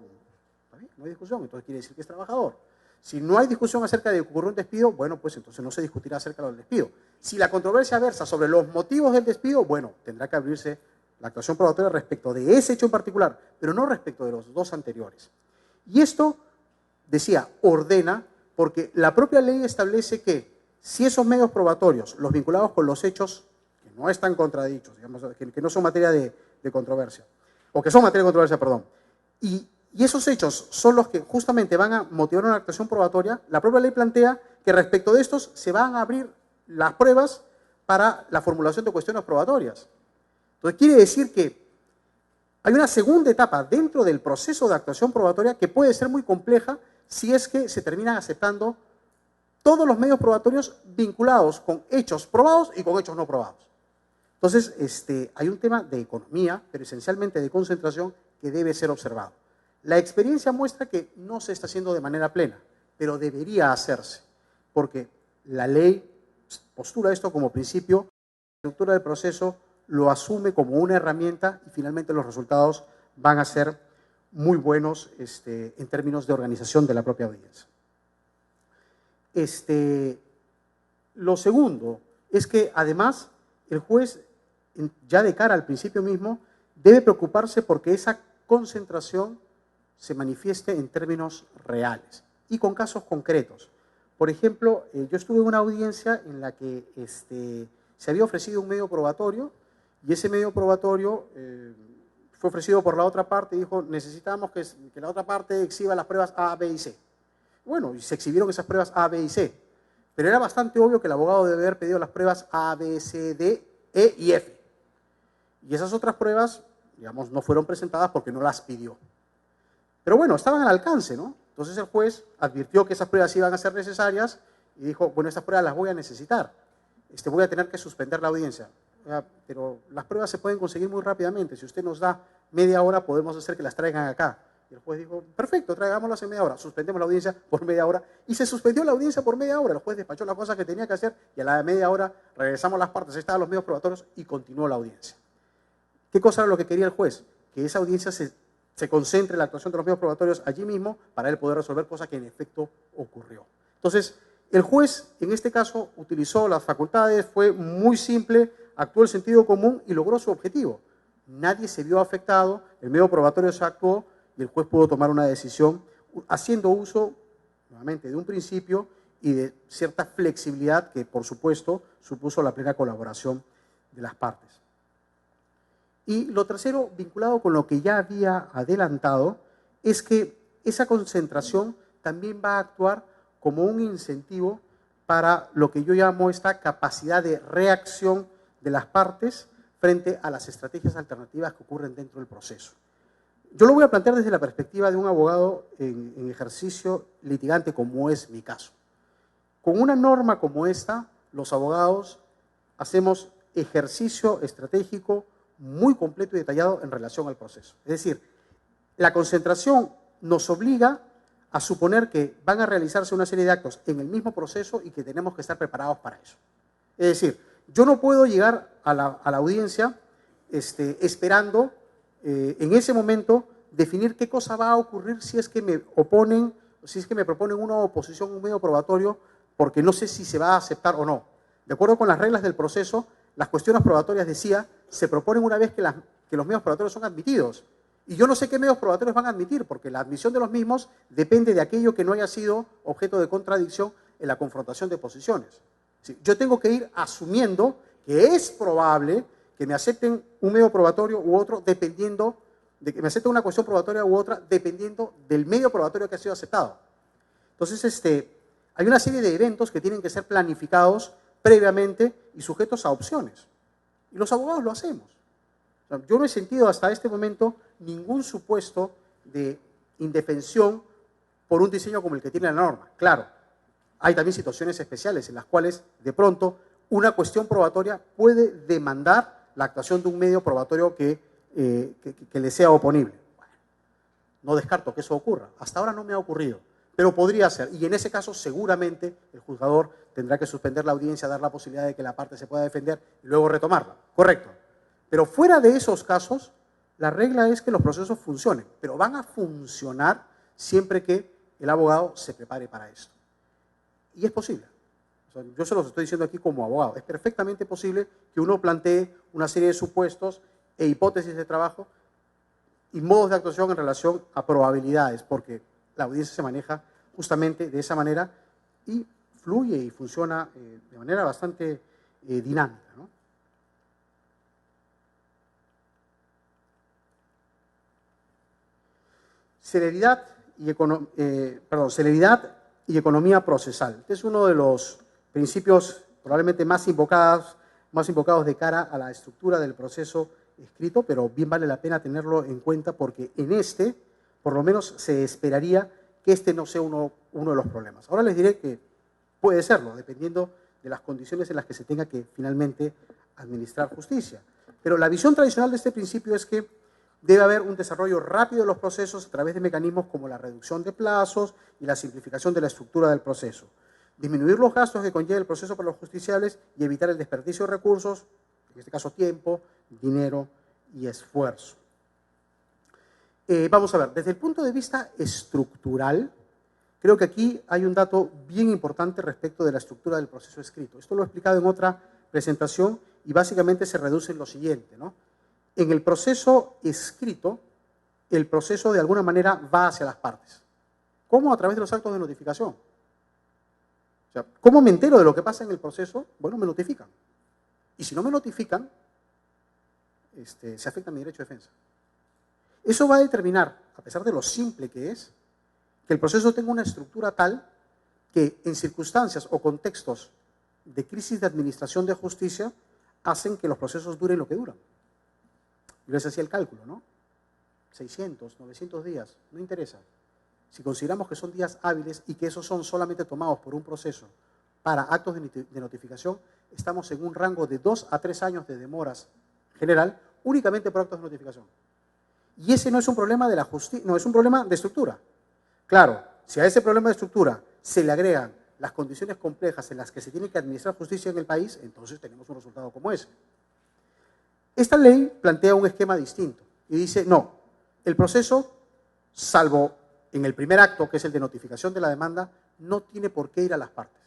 no hay discusión, entonces quiere decir que es trabajador. Si no hay discusión acerca de que ocurrió un despido, bueno, pues entonces no se discutirá acerca del despido. Si la controversia versa sobre los motivos del despido, bueno, tendrá que abrirse la actuación probatoria respecto de ese hecho en particular, pero no respecto de los dos anteriores. Y esto, decía, ordena, porque la propia ley establece que si esos medios probatorios, los vinculados con los hechos que no están contradichos, digamos, que no son materia de controversia, o que son materia de controversia, perdón, y esos hechos son los que justamente van a motivar una actuación probatoria, la propia ley plantea que respecto de estos se van a abrir las pruebas para la formulación de cuestiones probatorias. Entonces quiere decir que hay una segunda etapa dentro del proceso de actuación probatoria que puede ser muy compleja si es que se terminan aceptando todos los medios probatorios vinculados con hechos probados y con hechos no probados. Entonces, hay un tema de economía, pero esencialmente de concentración que debe ser observado. La experiencia muestra que no se está haciendo de manera plena, pero debería hacerse, porque la ley postula esto como principio, la estructura del proceso lo asume como una herramienta y finalmente los resultados van a ser muy buenos en términos de organización de la propia audiencia. Lo segundo es que además el juez, ya de cara al principio mismo, debe preocuparse porque esa concentración se manifieste en términos reales y con casos concretos. Por ejemplo, yo estuve en una audiencia en la que se había ofrecido un medio probatorio y ese medio probatorio fue ofrecido por la otra parte y dijo, necesitamos que la otra parte exhiba las pruebas A, B y C. Bueno, y se exhibieron esas pruebas A, B y C, pero era bastante obvio que el abogado debe haber pedido las pruebas A, B, C, D, E y F. Y esas otras pruebas, digamos, no fueron presentadas porque no las pidió. Pero bueno, estaban al alcance, ¿no? Entonces el juez advirtió que esas pruebas iban a ser necesarias y dijo, bueno, estas pruebas las voy a necesitar. Voy a tener que suspender la audiencia. Pero las pruebas se pueden conseguir muy rápidamente. Si usted nos da media hora, podemos hacer que las traigan acá. Y el juez dijo, perfecto, traigámoslas en media hora. Suspendemos la audiencia por media hora. Y se suspendió la audiencia por media hora. El juez despachó las cosas que tenía que hacer y a la media hora regresamos las partes, estaban los medios probatorios y continuó la audiencia. ¿Qué cosa era lo que quería el juez? Que esa audiencia se concentre en la actuación de los medios probatorios allí mismo para él poder resolver cosas que en efecto ocurrió. Entonces, El juez, en este caso, utilizó las facultades, fue muy simple, actuó el sentido común y logró su objetivo. Nadie se vio afectado, el medio probatorio se actuó y el juez pudo tomar una decisión haciendo uso, nuevamente, de un principio y de cierta flexibilidad que, por supuesto, supuso la plena colaboración de las partes. Y lo tercero, vinculado con lo que ya había adelantado, es que esa concentración también va a actuar como un incentivo para lo que yo llamo esta capacidad de reacción de las partes frente a las estrategias alternativas que ocurren dentro del proceso. Yo lo voy a plantear desde la perspectiva de un abogado en ejercicio litigante, como es mi caso. Con una norma como esta, los abogados hacemos ejercicio estratégico muy completo y detallado en relación al proceso. Es decir, la concentración nos obliga a suponer que van a realizarse una serie de actos en el mismo proceso y que tenemos que estar preparados para eso. Es decir, yo no puedo llegar a la audiencia esperando en ese momento definir qué cosa va a ocurrir si es que me oponen, si es que me proponen una oposición, un medio probatorio, porque no sé si se va a aceptar o no. De acuerdo con las reglas del proceso, las cuestiones probatorias, decía, se proponen una vez que los medios probatorios son admitidos. Y yo no sé qué medios probatorios van a admitir, porque la admisión de los mismos depende de aquello que no haya sido objeto de contradicción en la confrontación de posiciones. ¿Sí? Yo tengo que ir asumiendo que es probable que me acepten un medio probatorio u otro, dependiendo de que me acepten una cuestión probatoria u otra, dependiendo del medio probatorio que ha sido aceptado. Entonces, hay una serie de eventos que tienen que ser planificados previamente y sujetos a opciones. Y los abogados lo hacemos. O sea, yo no he sentido hasta este momento ningún supuesto de indefensión por un diseño como el que tiene la norma. Claro, hay también situaciones especiales en las cuales, de pronto, una cuestión probatoria puede demandar la actuación de un medio probatorio que le sea oponible. Bueno, no descarto que eso ocurra. Hasta ahora no me ha ocurrido, pero podría ser. Y en ese caso, seguramente, el juzgador tendrá que suspender la audiencia, dar la posibilidad de que la parte se pueda defender y luego retomarla. Correcto. Pero fuera de esos casos, la regla es que los procesos funcionen, pero van a funcionar siempre que el abogado se prepare para esto. Y es posible. O sea, yo se los estoy diciendo aquí como abogado. Es perfectamente posible que uno plantee una serie de supuestos e hipótesis de trabajo y modos de actuación en relación a probabilidades, porque la audiencia se maneja justamente de esa manera y fluye y funciona de manera bastante dinámica, ¿no? Celeridad y economía procesal. Este es uno de los principios probablemente más invocados de cara a la estructura del proceso escrito, pero bien vale la pena tenerlo en cuenta porque en por lo menos se esperaría que no sea uno de los problemas. Ahora les diré que puede serlo, dependiendo de las condiciones en las que se tenga que finalmente administrar justicia. Pero la visión tradicional de este principio es que debe haber un desarrollo rápido de los procesos a través de mecanismos como la reducción de plazos y la simplificación de la estructura del proceso. Disminuir los gastos que conlleva el proceso para los justiciables y evitar el desperdicio de recursos, en este caso tiempo, dinero y esfuerzo. Vamos a ver, desde el punto de vista estructural, creo que aquí hay un dato bien importante respecto de la estructura del proceso escrito. Esto lo he explicado en otra presentación y básicamente se reduce en lo siguiente, ¿no? En el proceso escrito, el proceso de alguna manera va hacia las partes. ¿Cómo? A través de los actos de notificación. O sea, ¿cómo me entero de lo que pasa en el proceso? Bueno, me notifican. Y si no me notifican, se afecta mi derecho de defensa. Eso va a determinar, a pesar de lo simple que es, que el proceso tenga una estructura tal que en circunstancias o contextos de crisis de administración de justicia hacen que los procesos duren lo que duran. Yo les hacía el cálculo, ¿no? 600, 900 días, no interesa. Si consideramos que son días hábiles y que esos son solamente tomados por un proceso para actos de notificación, estamos en un rango de 2 a 3 años de demoras general únicamente por actos de notificación. Y ese no es un problema de la justicia, no, es un problema de estructura. Claro, si a ese problema de estructura se le agregan las condiciones complejas en las que se tiene que administrar justicia en el país, entonces tenemos un resultado como ese. Esta ley plantea un esquema distinto y dice, no, el proceso, salvo en el primer acto, que es el de notificación de la demanda, no tiene por qué ir a las partes.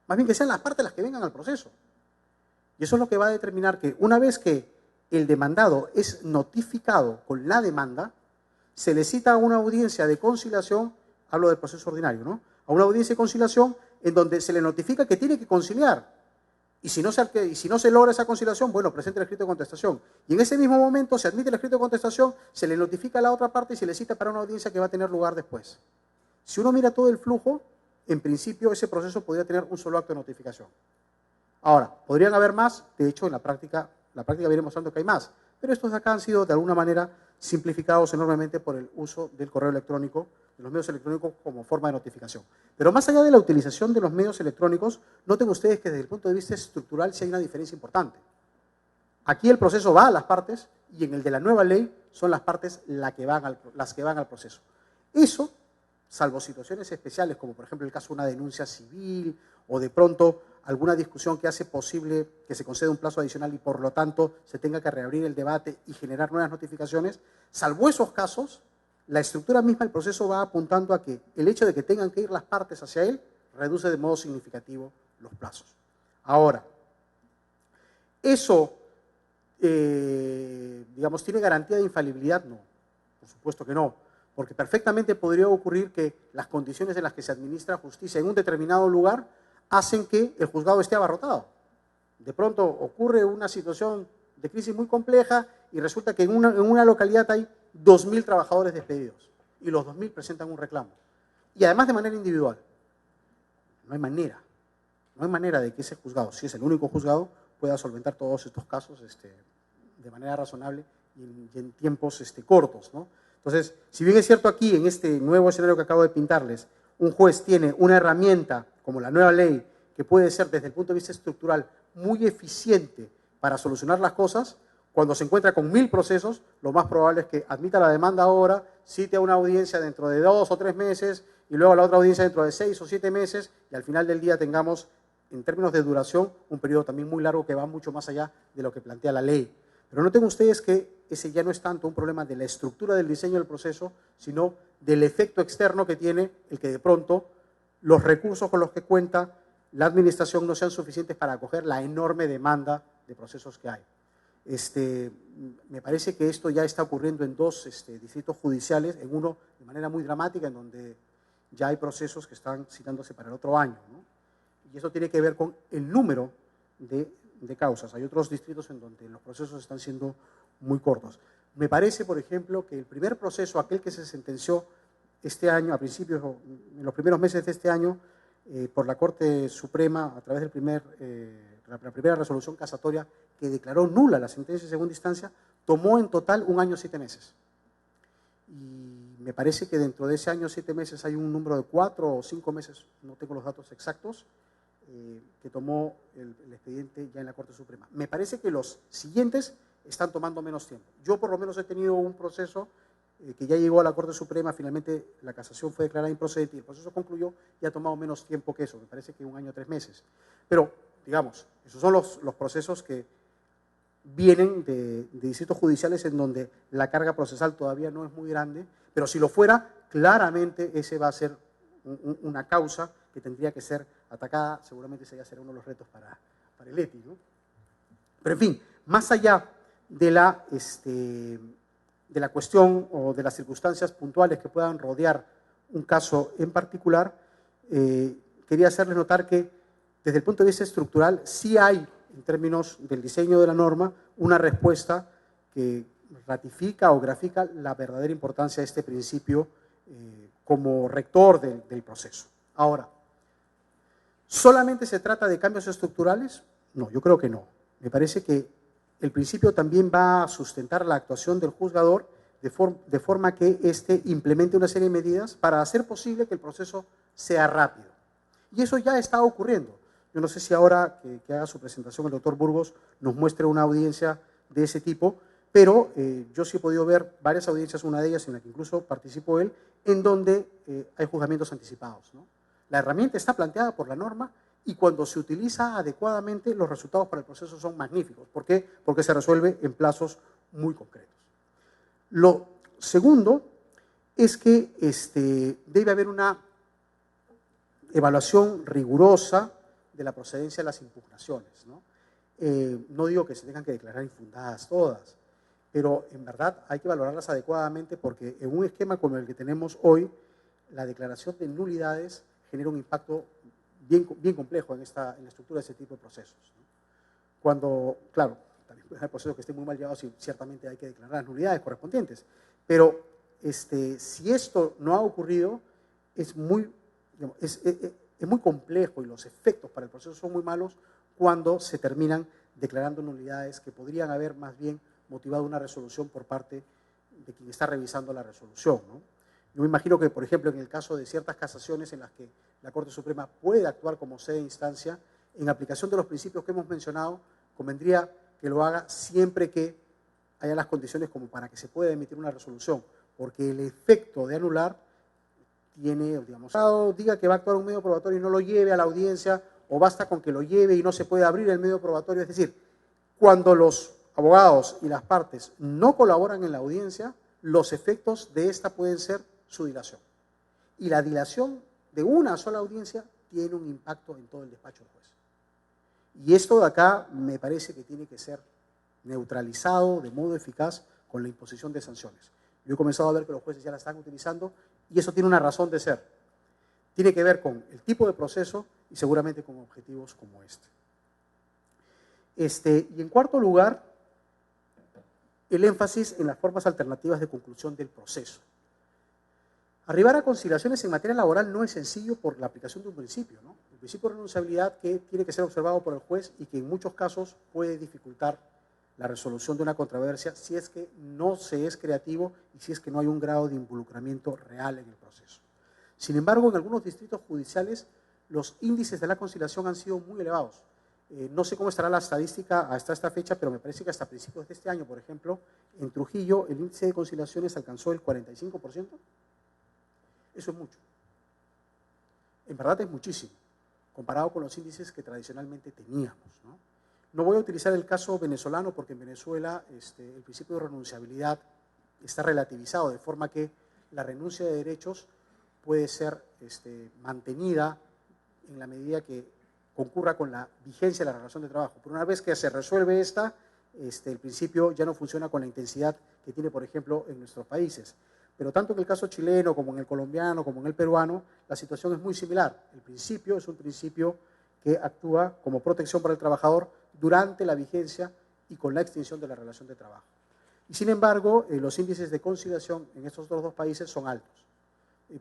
más bien que sean las partes las que vengan al proceso. Y eso es lo que va a determinar que una vez que el demandado es notificado con la demanda, se le cita a una audiencia de conciliación, hablo del proceso ordinario, ¿no? A una audiencia de conciliación en donde se le notifica que tiene que conciliar. Y si no se logra esa conciliación, bueno, presente el escrito de contestación. Y en ese mismo momento se admite el escrito de contestación, se le notifica a la otra parte y se le cita para una audiencia que va a tener lugar después. Si uno mira todo el flujo, en principio ese proceso podría tener un solo acto de notificación. Ahora, podrían haber más, de hecho en la práctica viene mostrando que hay más, pero estos de acá han sido de alguna manera simplificados enormemente por el uso del correo electrónico, de los medios electrónicos como forma de notificación. Pero más allá de la utilización de los medios electrónicos, noten ustedes que desde el punto de vista estructural sí hay una diferencia importante. Aquí el proceso va a las partes y en el de la nueva ley son las partes las que van al proceso. Eso, salvo situaciones especiales, como por ejemplo el caso de una denuncia civil o de pronto alguna discusión que hace posible que se conceda un plazo adicional y por lo tanto se tenga que reabrir el debate y generar nuevas notificaciones, salvo esos casos, la estructura misma del proceso va apuntando a que el hecho de que tengan que ir las partes hacia él reduce de modo significativo los plazos. Ahora, eso, digamos, ¿tiene garantía de infalibilidad? No, por supuesto que no, porque perfectamente podría ocurrir que las condiciones en las que se administra justicia en un determinado lugar hacen que el juzgado esté abarrotado. De pronto ocurre una situación de crisis muy compleja y resulta que en una localidad hay 2.000 trabajadores despedidos y los 2.000 presentan un reclamo. Y además de manera individual. No hay manera de que ese juzgado, si es el único juzgado, pueda solventar todos estos casos de manera razonable y en tiempos cortos, ¿no? Entonces, si bien es cierto aquí, en este nuevo escenario que acabo de pintarles, un juez tiene una herramienta como la nueva ley que puede ser desde el punto de vista estructural muy eficiente para solucionar las cosas, cuando se encuentra con 1.000 procesos, lo más probable es que admita la demanda ahora, cite a una audiencia dentro de 2 o 3 meses y luego a la otra audiencia dentro de 6 o 7 meses y al final del día tengamos, en términos de duración, un periodo también muy largo que va mucho más allá de lo que plantea la ley. Pero noten ustedes que ese ya no es tanto un problema de la estructura del diseño del proceso, sino del efecto externo que tiene el que de pronto los recursos con los que cuenta la administración no sean suficientes para acoger la enorme demanda de procesos que hay. Me parece que esto ya está ocurriendo en 2 distritos judiciales, en uno de manera muy dramática, en donde ya hay procesos que están citándose para el otro año, ¿no? Y eso tiene que ver con el número de causas. Hay otros distritos en donde los procesos están siendo muy cortos. Me parece, por ejemplo, que el primer proceso, aquel que se sentenció este año, a principios, en los primeros meses de este año, por la Corte Suprema, a través de la primera resolución casatoria que declaró nula la sentencia de segunda instancia, tomó en total 1 año 7 meses. Y me parece que dentro de ese año 7 meses hay un número de 4 o 5 meses, no tengo los datos exactos, que tomó el expediente ya en la Corte Suprema. Me parece que los siguientes están tomando menos tiempo. Yo por lo menos he tenido un proceso que ya llegó a la Corte Suprema, finalmente la casación fue declarada improcedente y el proceso concluyó y ha tomado menos tiempo que eso, me parece que 1 año 3 meses. Pero, digamos, esos son los procesos que vienen de distritos judiciales en donde la carga procesal todavía no es muy grande, pero si lo fuera, claramente ese va a ser una causa que tendría que ser atacada, seguramente ese ya será uno de los retos para el ETI, ¿no? Pero en fin, más allá de la cuestión o de las circunstancias puntuales que puedan rodear un caso en particular, quería hacerles notar que desde el punto de vista estructural sí hay, en términos del diseño de la norma, una respuesta que ratifica o grafica la verdadera importancia de este principio como rector del proceso. Ahora, ¿solamente se trata de cambios estructurales? No, yo creo que no. Me parece que el principio también va a sustentar la actuación del juzgador de forma que éste implemente una serie de medidas para hacer posible que el proceso sea rápido. Y eso ya está ocurriendo. Yo no sé si ahora que haga su presentación el doctor Burgos nos muestre una audiencia de ese tipo, pero yo sí he podido ver varias audiencias, una de ellas en la que incluso participó él, en donde hay juzgamientos anticipados, ¿no? La herramienta está planteada por la norma y cuando se utiliza adecuadamente los resultados para el proceso son magníficos. ¿Por qué? Porque se resuelve en plazos muy concretos. Lo segundo es que debe haber una evaluación rigurosa de la procedencia de las impugnaciones, ¿no? No digo que se tengan que declarar infundadas todas, pero en verdad hay que valorarlas adecuadamente porque en un esquema como el que tenemos hoy, la declaración de nulidades genera un impacto bien complejo en la estructura de ese tipo de procesos, ¿no? Cuando, claro, también puede haber procesos que estén muy mal llevados y ciertamente hay que declarar las nulidades correspondientes, pero si esto no ha ocurrido, es muy complejo y los efectos para el proceso son muy malos cuando se terminan declarando nulidades que podrían haber más bien motivado una resolución por parte de quien está revisando la resolución, ¿no? Yo me imagino que, por ejemplo, en el caso de ciertas casaciones en las que la Corte Suprema puede actuar como sede de instancia, en aplicación de los principios que hemos mencionado, convendría que lo haga siempre que haya las condiciones como para que se pueda emitir una resolución, porque el efecto de anular tiene, digamos, diga que va a actuar un medio probatorio y no lo lleve a la audiencia, o basta con que lo lleve y no se puede abrir el medio probatorio. Es decir, cuando los abogados y las partes no colaboran en la audiencia, los efectos de esta pueden ser su dilación. Y la dilación de una sola audiencia tiene un impacto en todo el despacho del juez. Y esto de acá me parece que tiene que ser neutralizado de modo eficaz con la imposición de sanciones. Yo he comenzado a ver que los jueces ya la están utilizando y eso tiene una razón de ser. Tiene que ver con el tipo de proceso y seguramente con objetivos como este. Y en cuarto lugar, el énfasis en las formas alternativas de conclusión del proceso. Arribar a conciliaciones en materia laboral no es sencillo por la aplicación de un principio, ¿no? El principio de renunciabilidad que tiene que ser observado por el juez y que en muchos casos puede dificultar la resolución de una controversia si es que no se es creativo y si es que no hay un grado de involucramiento real en el proceso. Sin embargo, en algunos distritos judiciales los índices de la conciliación han sido muy elevados. No sé cómo estará la estadística hasta esta fecha, pero me parece que hasta principios de este año, por ejemplo, en Trujillo el índice de conciliaciones alcanzó el 45%. Eso es mucho. En verdad es muchísimo, comparado con los índices que tradicionalmente teníamos, ¿no? No voy a utilizar el caso venezolano porque en Venezuela el principio de renunciabilidad está relativizado, de forma que la renuncia de derechos puede ser mantenida en la medida que concurra con la vigencia de la relación de trabajo. Pero una vez que se resuelve esta, el principio ya no funciona con la intensidad que tiene, por ejemplo, en nuestros países. Pero tanto en el caso chileno, como en el colombiano, como en el peruano, la situación es muy similar. El principio es un principio que actúa como protección para el trabajador durante la vigencia y con la extinción de la relación de trabajo. Y sin embargo, los índices de conciliación en estos otros dos países son altos.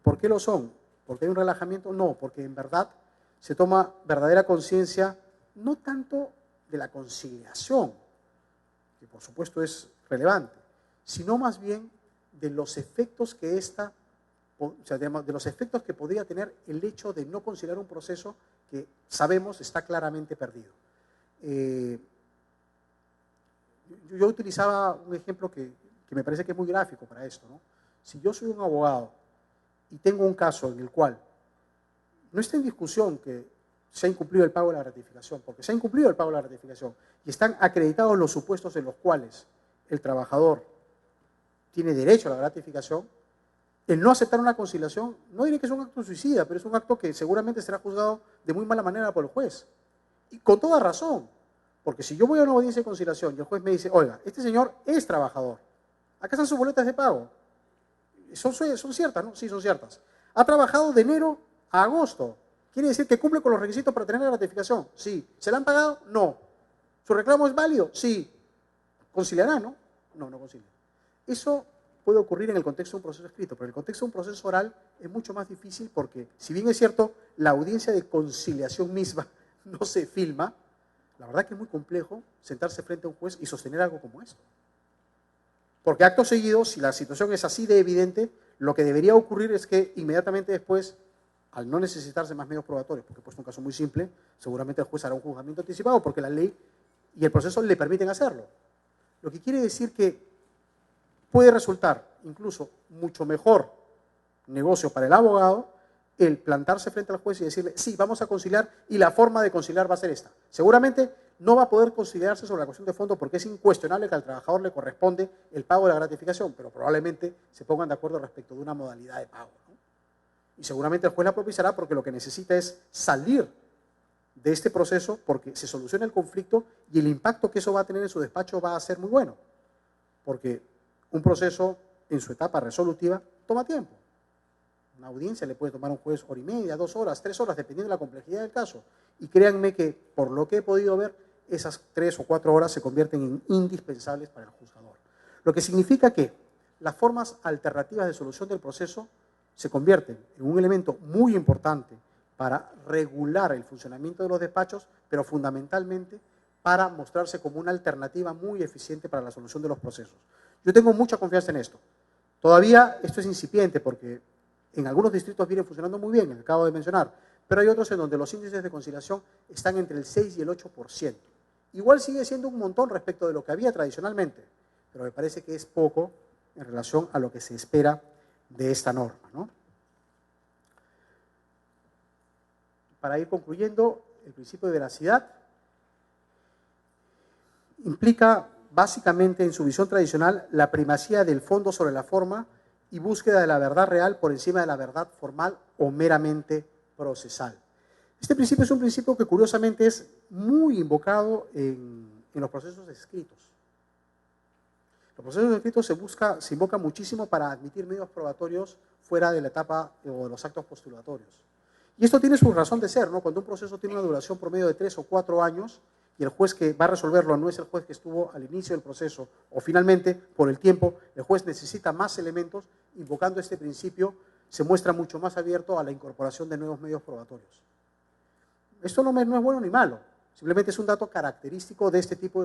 ¿Por qué lo son? ¿Porque hay un relajamiento? No, porque en verdad se toma verdadera conciencia, no tanto de la conciliación, que por supuesto es relevante, sino más bien de los efectos que de los efectos que podría tener el hecho de no conciliar un proceso que sabemos está claramente perdido. Yo utilizaba un ejemplo que me parece que es muy gráfico para esto, ¿no? Si yo soy un abogado y tengo un caso en el cual no está en discusión que se ha incumplido el pago de la gratificación, porque se ha incumplido el pago de la gratificación y están acreditados los supuestos en los cuales el trabajador tiene derecho a la gratificación, el no aceptar una conciliación, no diré que es un acto suicida, pero es un acto que seguramente será juzgado de muy mala manera por el juez. Y con toda razón, porque si yo voy a una audiencia de conciliación y el juez me dice, oiga, este señor es trabajador, acá están sus boletas de pago, ¿son ciertas? ¿No? Sí, son ciertas. Ha trabajado de enero a agosto, ¿quiere decir que cumple con los requisitos para tener la gratificación? Sí. ¿Se la han pagado? No. ¿Su reclamo es válido? Sí. ¿Conciliará, no? No, no concilia. Eso puede ocurrir en el contexto de un proceso escrito, pero en el contexto de un proceso oral es mucho más difícil porque, si bien es cierto, la audiencia de conciliación misma no se filma, la verdad que es muy complejo sentarse frente a un juez y sostener algo como esto. Porque acto seguido, si la situación es así de evidente, lo que debería ocurrir es que inmediatamente después, al no necesitarse más medios probatorios, porque he puesto un caso muy simple, seguramente el juez hará un juzgamiento anticipado porque la ley y el proceso le permiten hacerlo. Lo que quiere decir que puede resultar incluso mucho mejor negocio para el abogado el plantarse frente al juez y decirle, sí, vamos a conciliar y la forma de conciliar va a ser esta. Seguramente no va a poder conciliarse sobre la cuestión de fondo porque es incuestionable que al trabajador le corresponde el pago de la gratificación, pero probablemente se pongan de acuerdo respecto de una modalidad de pago, ¿no? Y seguramente el juez la propiciará porque lo que necesita es salir de este proceso porque se soluciona el conflicto y el impacto que eso va a tener en su despacho va a ser muy bueno, porque un proceso en su etapa resolutiva toma tiempo. Una audiencia le puede tomar a un juez hora y media, 2 horas, 3 horas, dependiendo de la complejidad del caso. Y créanme que, por lo que he podido ver, esas 3 o 4 horas se convierten en indispensables para el juzgador. Lo que significa que las formas alternativas de solución del proceso se convierten en un elemento muy importante para regular el funcionamiento de los despachos, pero fundamentalmente para mostrarse como una alternativa muy eficiente para la solución de los procesos. Yo tengo mucha confianza en esto. Todavía esto es incipiente porque en algunos distritos vienen funcionando muy bien, el que acabo de mencionar, pero hay otros en donde los índices de conciliación están entre el 6 y el 8%. Igual sigue siendo un montón respecto de lo que había tradicionalmente, pero me parece que es poco en relación a lo que se espera de esta norma, ¿no? Para ir concluyendo, el principio de veracidad implica básicamente en su visión tradicional la primacía del fondo sobre la forma y búsqueda de la verdad real por encima de la verdad formal o meramente procesal. Este principio es un principio que curiosamente es muy invocado en los procesos escritos. Los procesos escritos se invoca muchísimo para admitir medios probatorios fuera de la etapa o de los actos postulatorios. Y esto tiene su razón de ser, ¿no? Cuando un proceso tiene una duración promedio de 3 o 4 años y el juez que va a resolverlo no es el juez que estuvo al inicio del proceso o finalmente, por el tiempo, el juez necesita más elementos, invocando este principio, se muestra mucho más abierto a la incorporación de nuevos medios probatorios. Esto no es bueno ni malo, simplemente es un dato característico de este tipo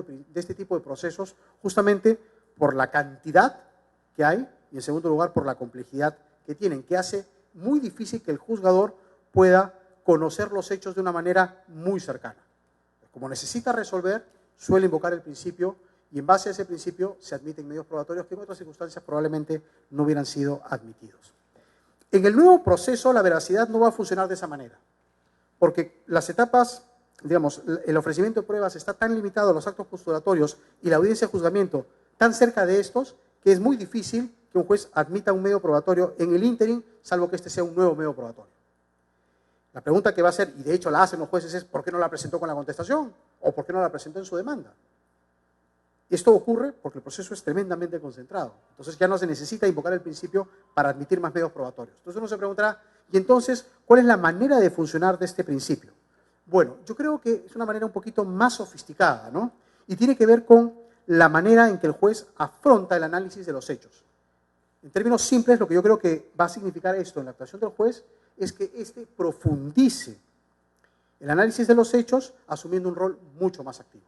de procesos, justamente por la cantidad que hay y, en segundo lugar, por la complejidad que tienen, que hace muy difícil que el juzgador pueda conocer los hechos de una manera muy cercana. Como necesita resolver, suele invocar el principio y en base a ese principio se admiten medios probatorios que en otras circunstancias probablemente no hubieran sido admitidos. En el nuevo proceso la veracidad no va a funcionar de esa manera, porque las etapas, digamos, el ofrecimiento de pruebas está tan limitado a los actos postulatorios y la audiencia de juzgamiento tan cerca de estos que es muy difícil que un juez admita un medio probatorio en el ínterin, salvo que este sea un nuevo medio probatorio. La pregunta que va a hacer, y de hecho la hacen los jueces, es ¿por qué no la presentó con la contestación? ¿O por qué no la presentó en su demanda? Esto ocurre porque el proceso es tremendamente concentrado. Entonces ya no se necesita invocar el principio para admitir más medios probatorios. Entonces uno se preguntará, ¿y entonces cuál es la manera de funcionar de este principio? Bueno, yo creo que es una manera un poquito más sofisticada, ¿no? Y tiene que ver con la manera en que el juez afronta el análisis de los hechos. En términos simples, lo que yo creo que va a significar esto en la actuación del juez es que éste profundice el análisis de los hechos asumiendo un rol mucho más activo.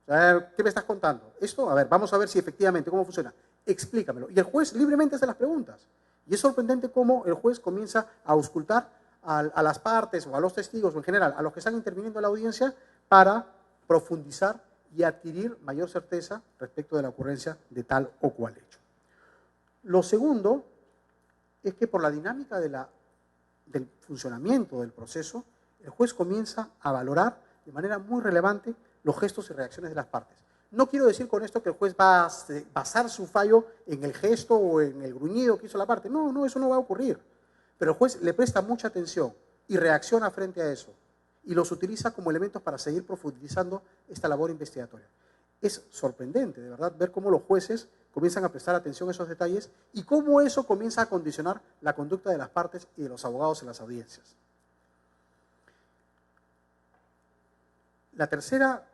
A ver, ¿qué me estás contando? Esto, a ver, vamos a ver si efectivamente, ¿cómo funciona? Explícamelo. Y el juez libremente hace las preguntas. Y es sorprendente cómo el juez comienza a auscultar a las partes o a los testigos o en general a los que están interviniendo en la audiencia para profundizar y adquirir mayor certeza respecto de la ocurrencia de tal o cual hecho. Lo segundo es que por la dinámica del funcionamiento del proceso, el juez comienza a valorar de manera muy relevante los gestos y reacciones de las partes. No quiero decir con esto que el juez va a basar su fallo en el gesto o en el gruñido que hizo la parte. No, eso no va a ocurrir. Pero el juez le presta mucha atención y reacciona frente a eso y los utiliza como elementos para seguir profundizando esta labor investigatoria. Es sorprendente, de verdad, ver cómo los jueces comienzan a prestar atención a esos detalles y cómo eso comienza a condicionar la conducta de las partes y de los abogados en las audiencias. La tercera,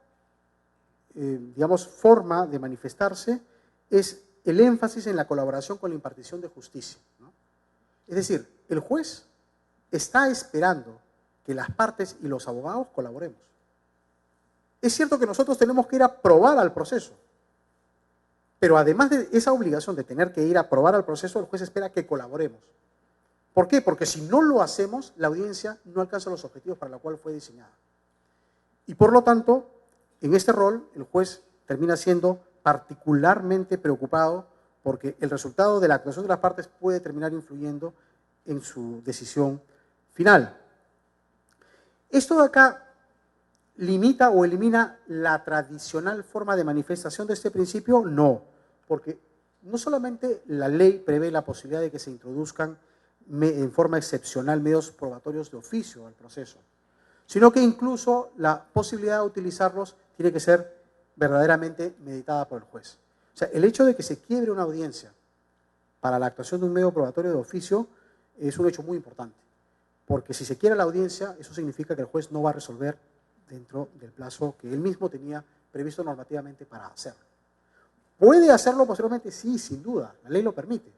digamos, forma de manifestarse es el énfasis en la colaboración con la impartición de justicia, ¿no? Es decir, el juez está esperando que las partes y los abogados colaboremos. Es cierto que nosotros tenemos que ir a probar al proceso, pero además de esa obligación de tener que ir a probar al proceso, el juez espera que colaboremos. ¿Por qué? Porque si no lo hacemos, la audiencia no alcanza los objetivos para los cuales fue diseñada. Y por lo tanto, en este rol, el juez termina siendo particularmente preocupado porque el resultado de la actuación de las partes puede terminar influyendo en su decisión final. Esto de acá limita o elimina la tradicional forma de manifestación de este principio, no, porque no solamente la ley prevé la posibilidad de que se introduzcan en forma excepcional medios probatorios de oficio al proceso, sino que incluso la posibilidad de utilizarlos tiene que ser verdaderamente meditada por el juez. O sea, el hecho de que se quiebre una audiencia para la actuación de un medio probatorio de oficio es un hecho muy importante, porque si se quiebra la audiencia, eso significa que el juez no va a resolver dentro del plazo que él mismo tenía previsto normativamente para hacerlo. ¿Puede hacerlo posteriormente? Sí, sin duda, la ley lo permite,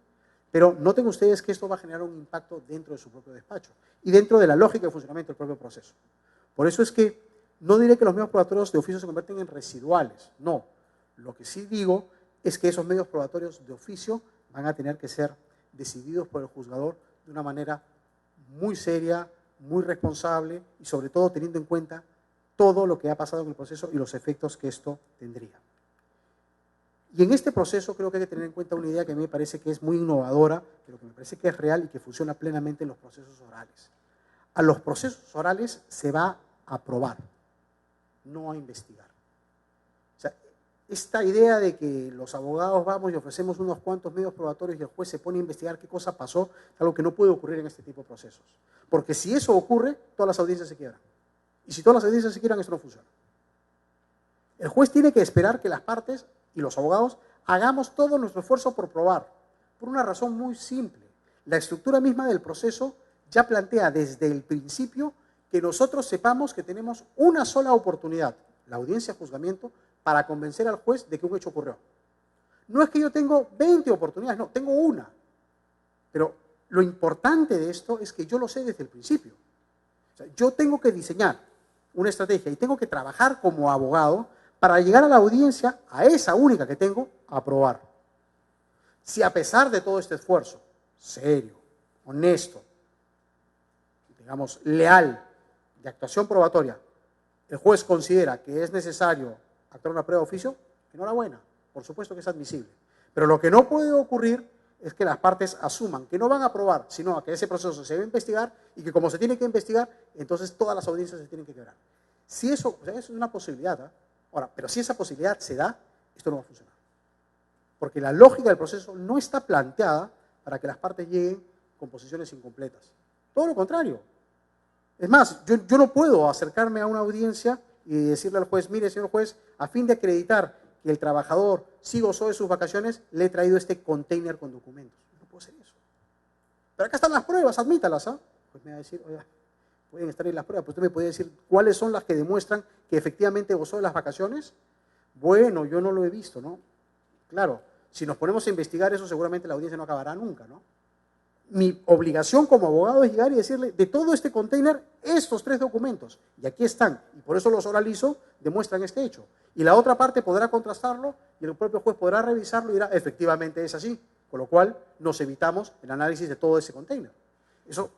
pero noten ustedes que esto va a generar un impacto dentro de su propio despacho y dentro de la lógica de funcionamiento del propio proceso. Por eso es que no diré que los medios probatorios de oficio se convierten en residuales, no. Lo que sí digo es que esos medios probatorios de oficio van a tener que ser decididos por el juzgador de una manera muy seria, muy responsable y sobre todo teniendo en cuenta todo lo que ha pasado en el proceso y los efectos que esto tendría. Y en este proceso creo que hay que tener en cuenta una idea que a mí me parece que es muy innovadora, pero que me parece que es real y que funciona plenamente en los procesos orales. A los procesos orales se va a probar, no a investigar. O sea, esta idea de que los abogados vamos y ofrecemos unos cuantos medios probatorios y el juez se pone a investigar qué cosa pasó, es algo que no puede ocurrir en este tipo de procesos. Porque si eso ocurre, todas las audiencias se quiebran. Y si todas las audiencias se quiebran, esto no funciona. El juez tiene que esperar que las partes y los abogados hagamos todo nuestro esfuerzo por probar, por una razón muy simple. La estructura misma del proceso ya plantea desde el principio que nosotros sepamos que tenemos una sola oportunidad, la audiencia de juzgamiento, para convencer al juez de que un hecho ocurrió. No es que yo tengo 20 oportunidades, no, tengo una. Pero lo importante de esto es que yo lo sé desde el principio. O sea, yo tengo que diseñar una estrategia y tengo que trabajar como abogado para llegar a la audiencia, a esa única que tengo, a aprobar. Si a pesar de todo este esfuerzo, serio, honesto, digamos, leal, de actuación probatoria, el juez considera que es necesario actuar una prueba de oficio, enhorabuena, por supuesto que es admisible. Pero lo que no puede ocurrir es que las partes asuman que no van a aprobar, sino que ese proceso se debe investigar y que como se tiene que investigar, entonces todas las audiencias se tienen que quebrar. Si eso, o sea, eso es una posibilidad, ¿eh? Ahora, pero si esa posibilidad se da, esto no va a funcionar. Porque la lógica del proceso no está planteada para que las partes lleguen con posiciones incompletas. Todo lo contrario. Es más, yo no puedo acercarme a una audiencia y decirle al juez, mire, señor juez, a fin de acreditar que el trabajador sí gozó de sus vacaciones, le he traído este container con documentos. No puedo hacer eso. Pero acá están las pruebas, admítalas, ¿ah? Pues me va a decir, oiga, pueden estar ahí las pruebas, pues usted me puede decir cuáles son las que demuestran que efectivamente gozó de las vacaciones. Bueno, yo no lo he visto, ¿no? Claro, si nos ponemos a investigar eso, seguramente la audiencia no acabará nunca, ¿no? Mi obligación como abogado es llegar y decirle, de todo este container, estos 3 documentos, y aquí están, y por eso los oralizo, demuestran este hecho. Y la otra parte podrá contrastarlo, y el propio juez podrá revisarlo y dirá, efectivamente es así, con lo cual nos evitamos el análisis de todo ese container. Eso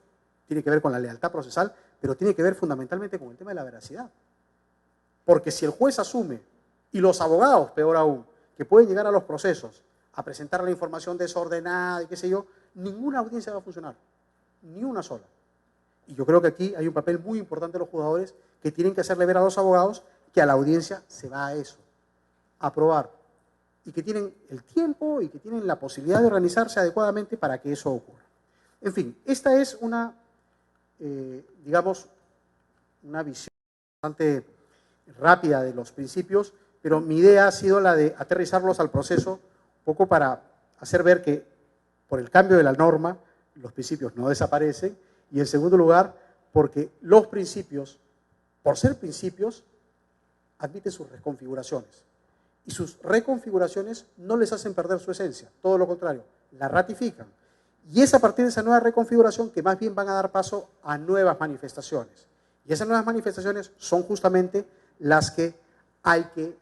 tiene que ver con la lealtad procesal, pero tiene que ver fundamentalmente con el tema de la veracidad. Porque si el juez asume, y los abogados, peor aún, que pueden llegar a los procesos a presentar la información desordenada y qué sé yo, ninguna audiencia va a funcionar, ni una sola. Y yo creo que aquí hay un papel muy importante de los juzgadores que tienen que hacerle ver a los abogados que a la audiencia se va a eso, a probar, y que tienen el tiempo y que tienen la posibilidad de organizarse adecuadamente para que eso ocurra. En fin, esta es una, digamos, una visión bastante rápida de los principios, pero mi idea ha sido la de aterrizarlos al proceso, un poco para hacer ver que por el cambio de la norma, los principios no desaparecen, y en segundo lugar, porque los principios, por ser principios, admiten sus reconfiguraciones. Y sus reconfiguraciones no les hacen perder su esencia, todo lo contrario, la ratifican. Y es a partir de esa nueva reconfiguración que más bien van a dar paso a nuevas manifestaciones. Y esas nuevas manifestaciones son justamente las que hay que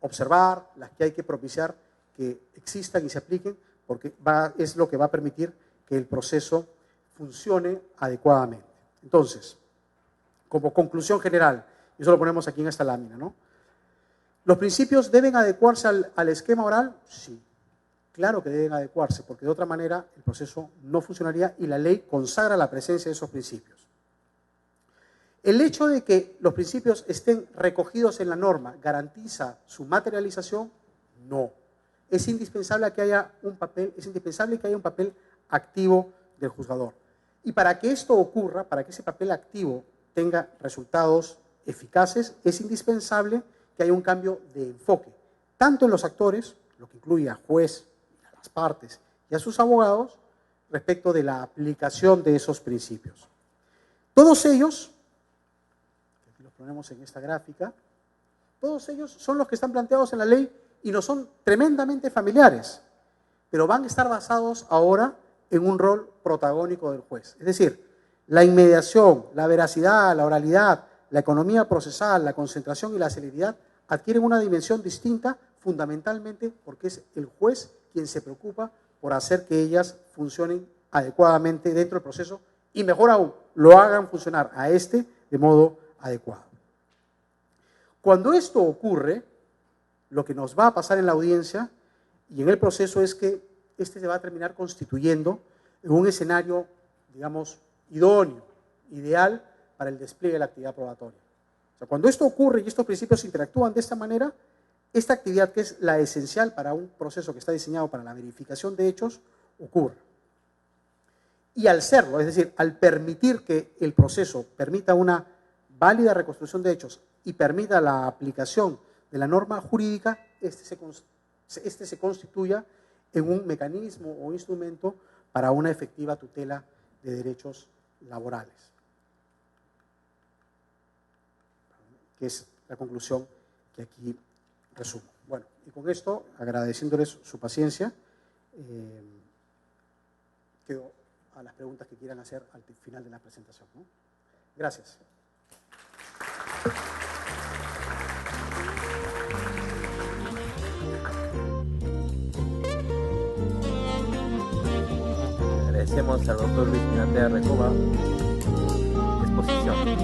observar, las que hay que propiciar que existan y se apliquen, porque es lo que va a permitir que el proceso funcione adecuadamente. Entonces, como conclusión general, y eso lo ponemos aquí en esta lámina, ¿no? ¿Los principios deben adecuarse al esquema oral? Sí, claro que deben adecuarse, porque de otra manera el proceso no funcionaría y la ley consagra la presencia de esos principios. El hecho de que los principios estén recogidos en la norma, ¿garantiza su materialización? No. Es indispensable que haya un papel activo del juzgador. Y para que esto ocurra, para que ese papel activo tenga resultados eficaces, es indispensable que haya un cambio de enfoque, tanto en los actores, lo que incluye a juez, a las partes y a sus abogados, respecto de la aplicación de esos principios. Todos ellos, aquí los ponemos en esta gráfica, todos ellos son los que están planteados en la ley y nos son tremendamente familiares, pero van a estar basados ahora en un rol protagónico del juez. Es decir, la inmediación, la veracidad, la oralidad, la economía procesal, la concentración y la celeridad adquieren una dimensión distinta fundamentalmente porque es el juez quien se preocupa por hacer que ellas funcionen adecuadamente dentro del proceso y, mejor aún, lo hagan funcionar a este de modo adecuado. Cuando esto ocurre, lo que nos va a pasar en la audiencia y en el proceso es que este se va a terminar constituyendo en un escenario, digamos, idóneo, ideal para el despliegue de la actividad probatoria. O sea, cuando esto ocurre y estos principios interactúan de esta manera, esta actividad, que es la esencial para un proceso que está diseñado para la verificación de hechos, ocurre. Y al serlo, es decir, al permitir que el proceso permita una válida reconstrucción de hechos y permita la aplicación de la norma jurídica, este se constituya en un mecanismo o instrumento para una efectiva tutela de derechos laborales, que es la conclusión que aquí resumo. Bueno, y con esto, agradeciéndoles su paciencia, quedo a las preguntas que quieran hacer al final de la presentación, ¿no? Gracias. Agradecemos al doctor Luis Minatea Recoba exposición.